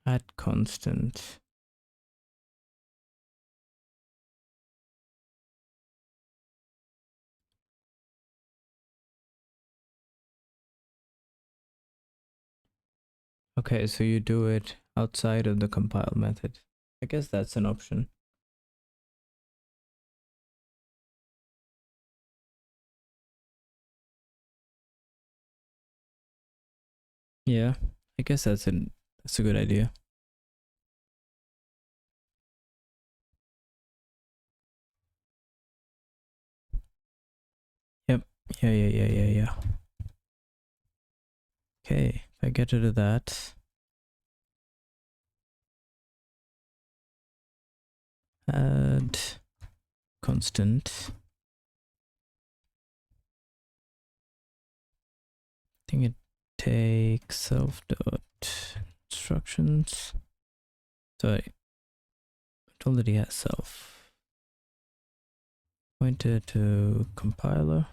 Add constant. Okay, so you do it outside of the compile method. I guess that's an option. Yeah, I guess that's a good idea. Yep. Yeah. Okay, if I get rid of that. Add constant. I think it takes self dot instructions. Sorry, it already has self. Pointer to compiler.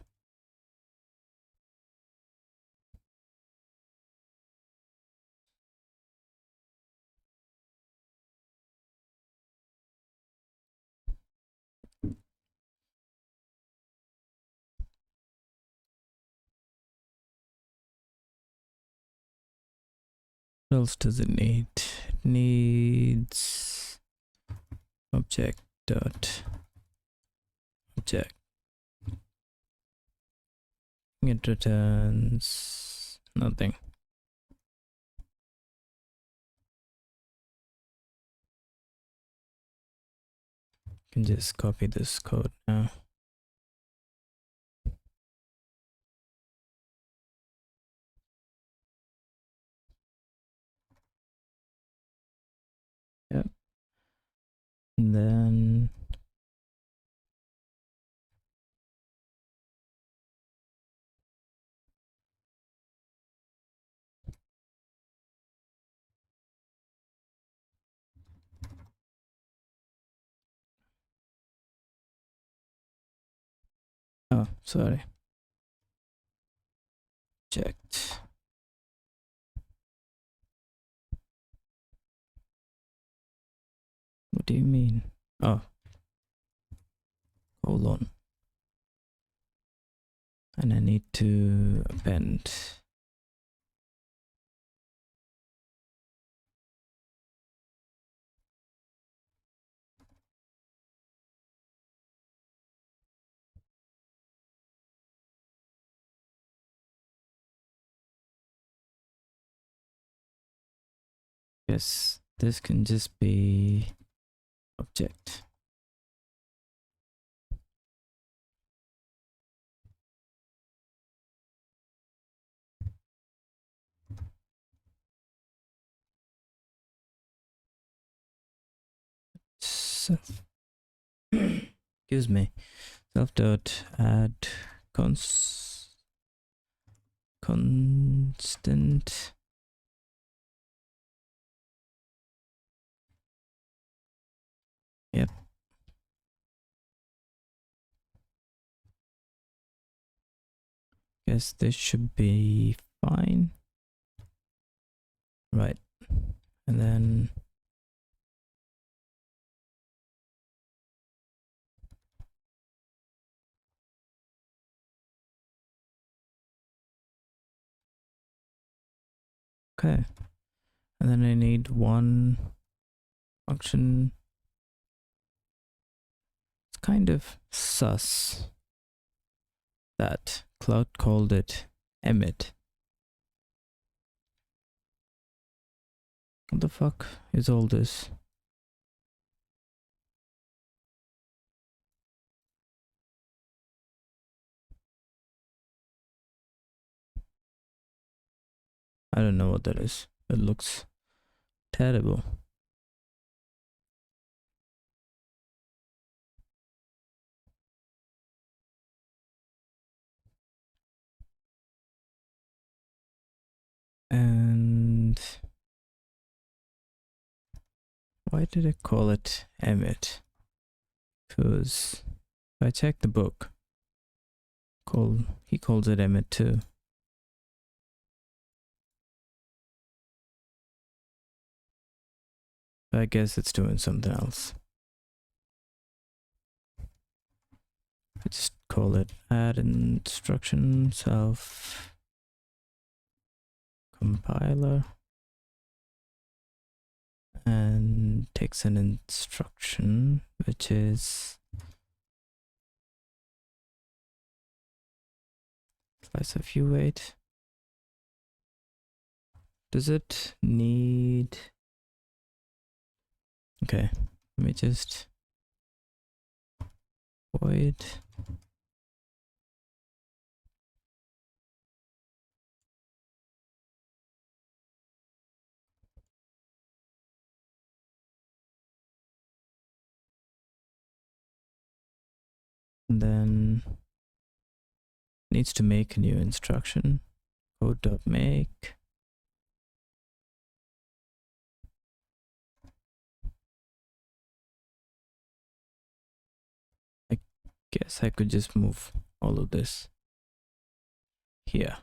What else does it need? It needs object dot object. It returns nothing. Can just copy this code now. Yep. And then oh, sorry. Checked. What do you mean? Oh, hold on. And I need to append. Yes, this can just be object. Self. Excuse me. Self dot add constant. Yep. Guess this should be fine. Right. And then okay. And then I need one function. It's kind of sus that Cloud called it emit. What the fuck is all this? I don't know what that is. It looks terrible. And why did I call it emit? Because if I check the book, he calls it emit too. I guess it's doing something else. I just call it add instruction self compiler. and takes an instruction which is slice of u8. Does it need... Okay, let me just void and then needs to make a new instruction. Code.make. I guess I could just move all of this here.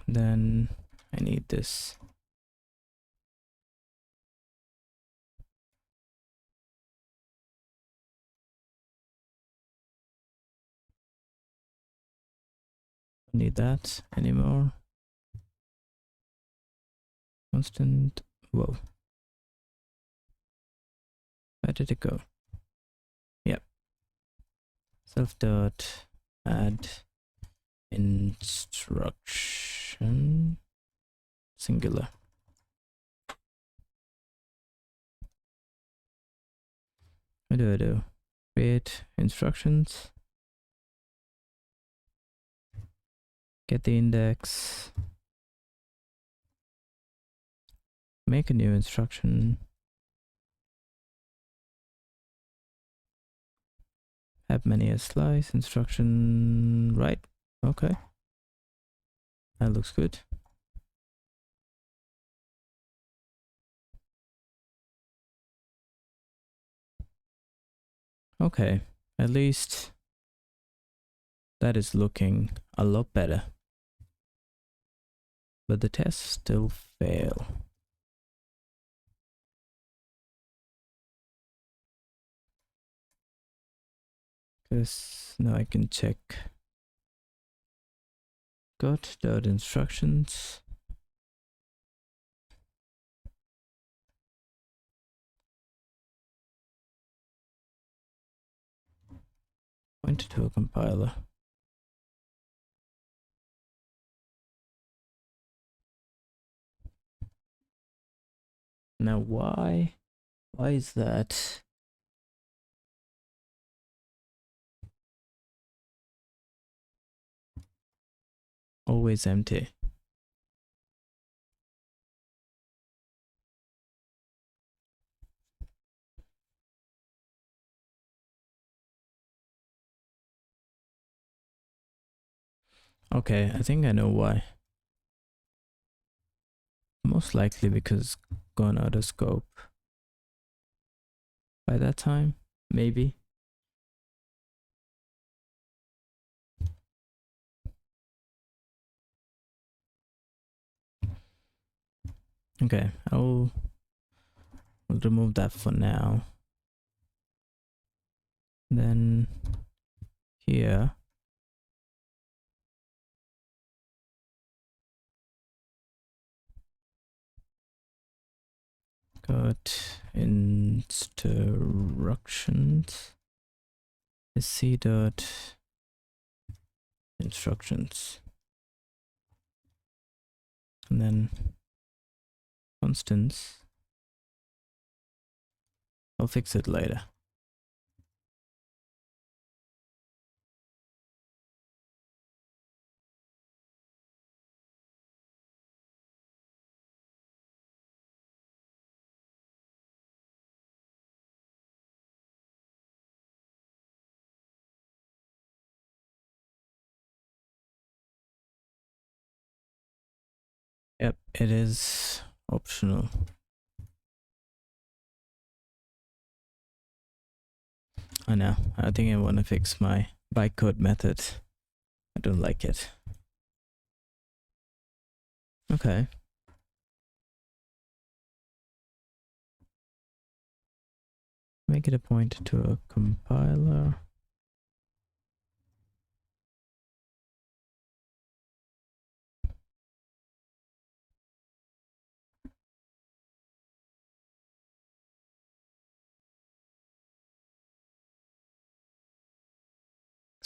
Then I need this. Don't need that anymore. Constant. Whoa. Where did it go? Yep. Self dot add instruction singular. What do I do? Create instructions. Get the index. Make a new instruction. Have many a slice instruction, right? Okay. That looks good. Okay, at least that is looking a lot better. But the tests still fail. Because now I can check got instructions. Point to a compiler. Now why is that? Always empty. Okay, I think I know why. Most likely because it's gone out of scope by that time, maybe. Okay, I'll remove that for now. Then here, got instructions. C dot instructions, and then constants. I'll fix it later. Yep, it is optional. I know. I think I want to fix my bytecode method. I don't like it. Okay. Make it a point to a compiler.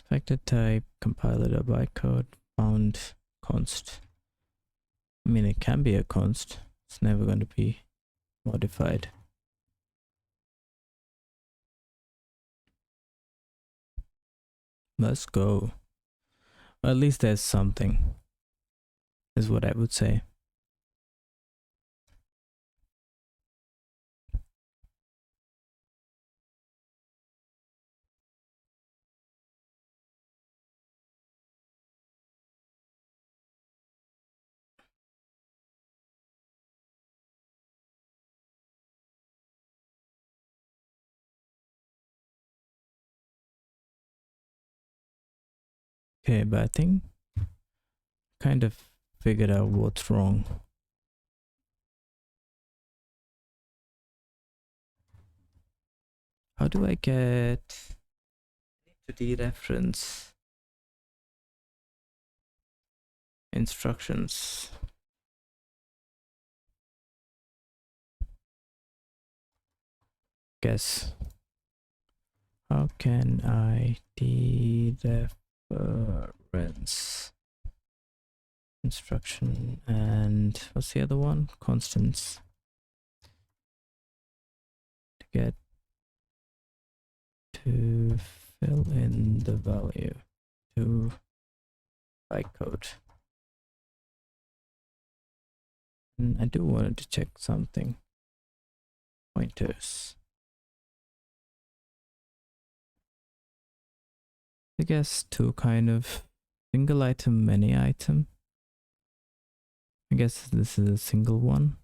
Vector type, compiler bytecode, found const. I mean, it can be a const. It's never going to be modified. Let's go. Or at least there's something, is what I would say. Okay, but I think kind of figured out what's wrong. How do I get to dereference instructions? Guess. How can I dereference instruction and what's the other one? Constants. To get to fill in the value to bytecode. And I do want to check something. Pointers. I guess to kind of single item, many item. I guess this is a single one.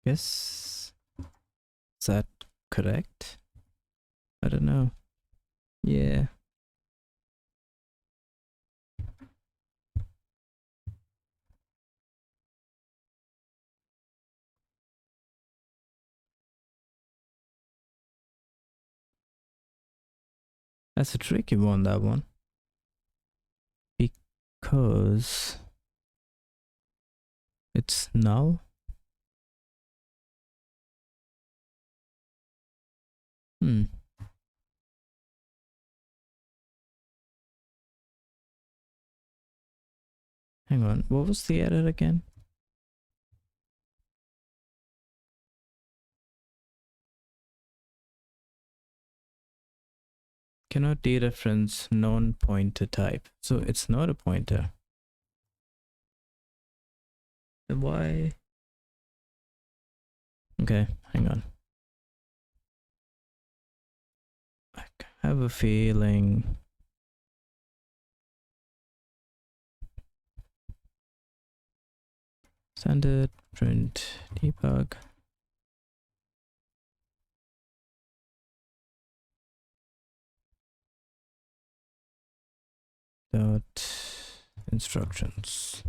Guess, is that correct? I don't know. Yeah. That's a tricky one, that one. Because it's null. Hang on, what was the error again? Cannot dereference non-pointer type. So it's not a pointer. Then why? Okay, hang on. I have a feeling. Standard print debug. Dot instructions.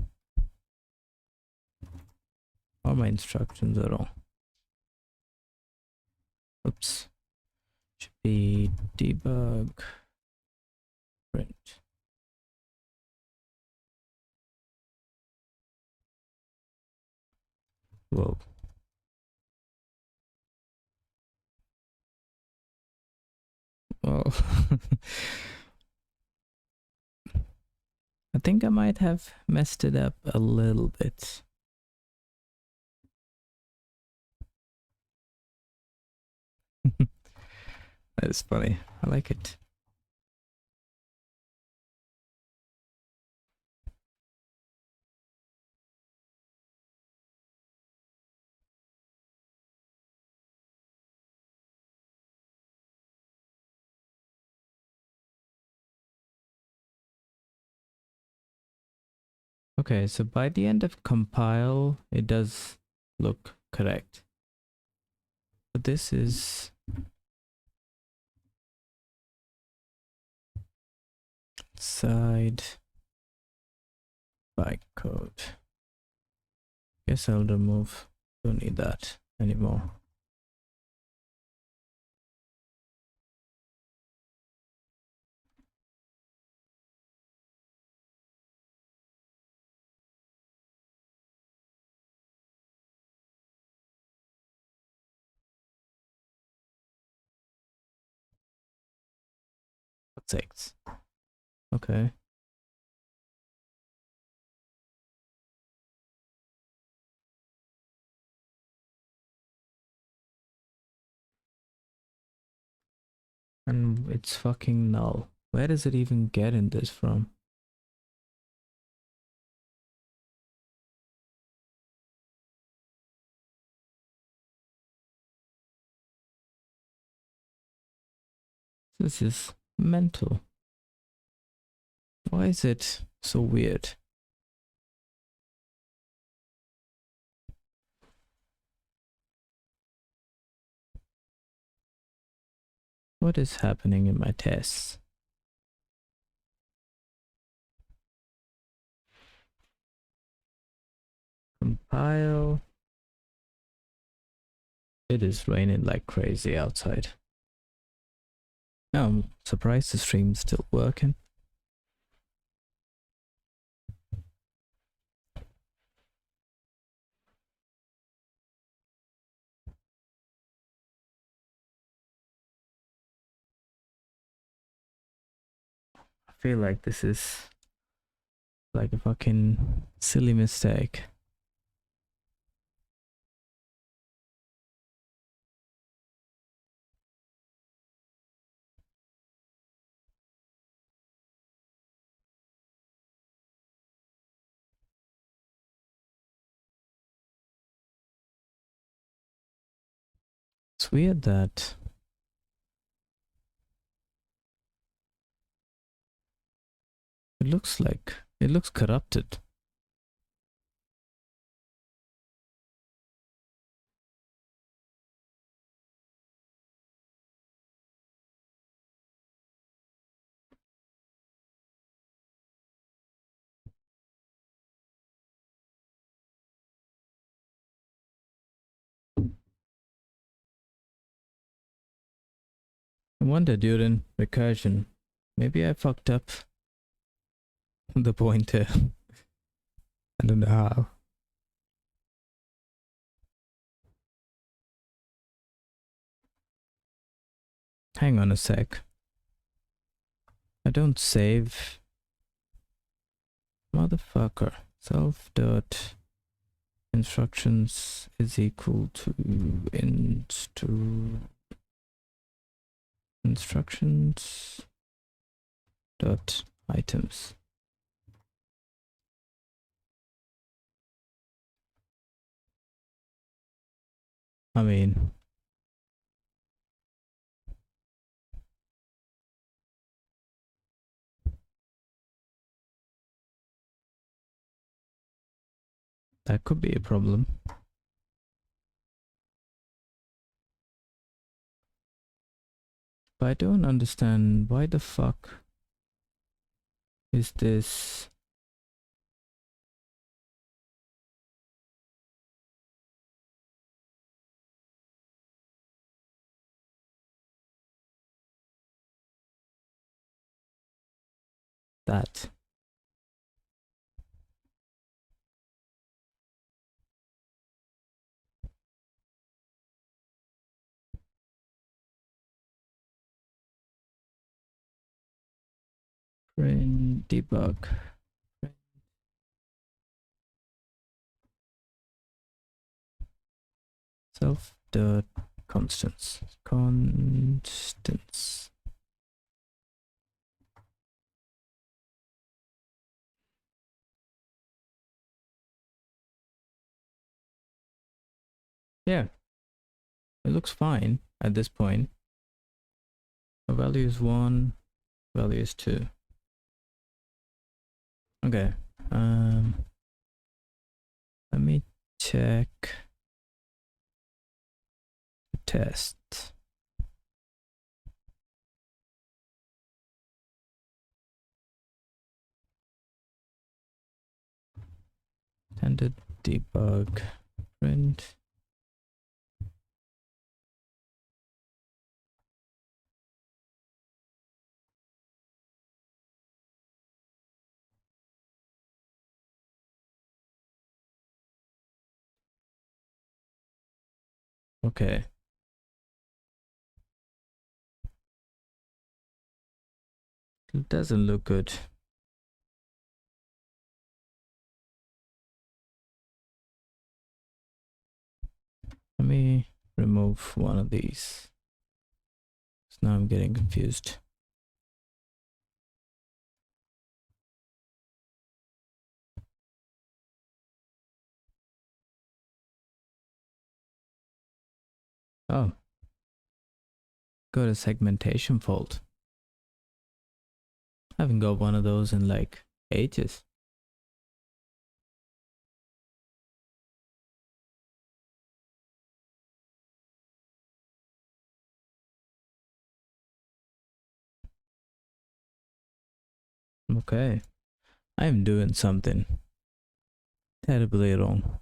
All my instructions are wrong. Oops. Should be debug print. Whoa. Well, I think I might have messed it up a little bit. That is funny. I like it. Okay, so by the end of compile, it does look correct. But this is side bytecode. Guess I'll remove. Don't need that. anymore. Six. Okay. And it's fucking null. Where does it even get in this from? This is mental. Why is it so weird? What is happening in my tests? Compile. It is raining like crazy outside. No, I'm surprised the stream's still working. I feel like this is like a fucking silly mistake. It's weird that it looks corrupted. I wonder during recursion, maybe I fucked up the pointer. I don't know how. Hang on a sec. I don't save. Motherfucker. Self dot instructions is equal to instructions dot items. I mean, that could be a problem. But I don't understand why the fuck is this. That. Print debug. Self dot constants. Constants. Yeah, it looks fine at this point. The value is 1, value is 2. Okay. Let me check the test. Standard debug print Okay. It doesn't look good. Let me remove one of these. So now I'm getting confused. Oh. Got a segmentation fault. I haven't got one of those in like ages. Okay. I'm doing something terribly wrong.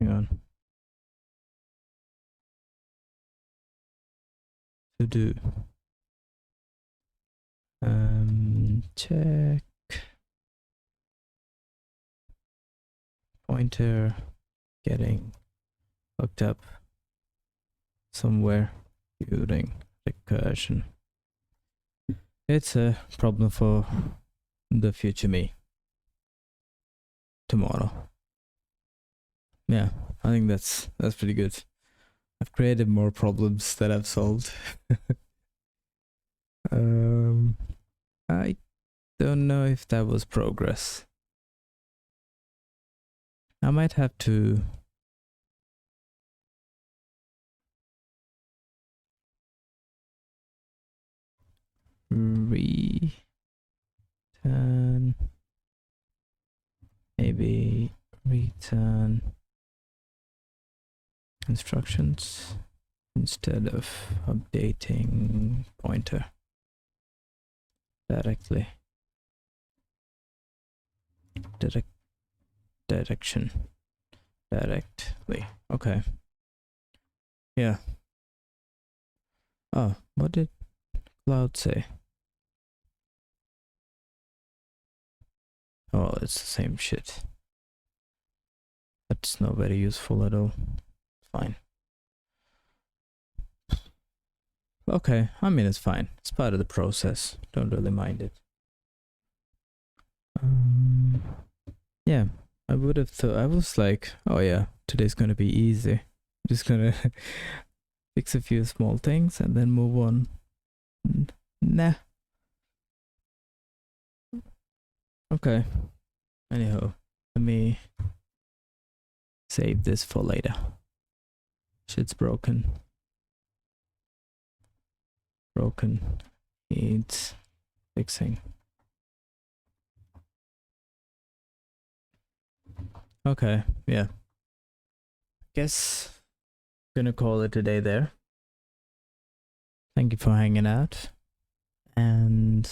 Hang on. To do. Check. Pointer getting hooked up somewhere using recursion. It's a problem for the future me. Tomorrow. Yeah, I think that's pretty good. I've created more problems that I've solved. I don't know if that was progress. I might have to return, maybe return instructions instead of updating pointer directly. Direction directly. Okay. Yeah. Oh, what did Cloud say? Oh, it's the same shit. That's not very useful at all. Fine. Okay, I mean, it's fine. It's part of the process. Don't really mind it. Yeah, I would have thought, I was like, oh yeah, today's gonna be easy. Just gonna fix a few small things and then move on. Nah. Okay. Anyhow, let me save this for later. Shit's broken. Broken. Needs fixing. Okay, yeah. Guess gonna call it a day there. Thank you for hanging out. And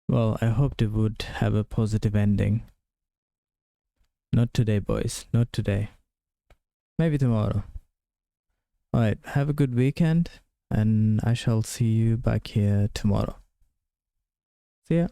well, I hoped it would have a positive ending. Not today, boys. Not today. Maybe tomorrow. Alright, have a good weekend, and I shall see you back here tomorrow. See ya.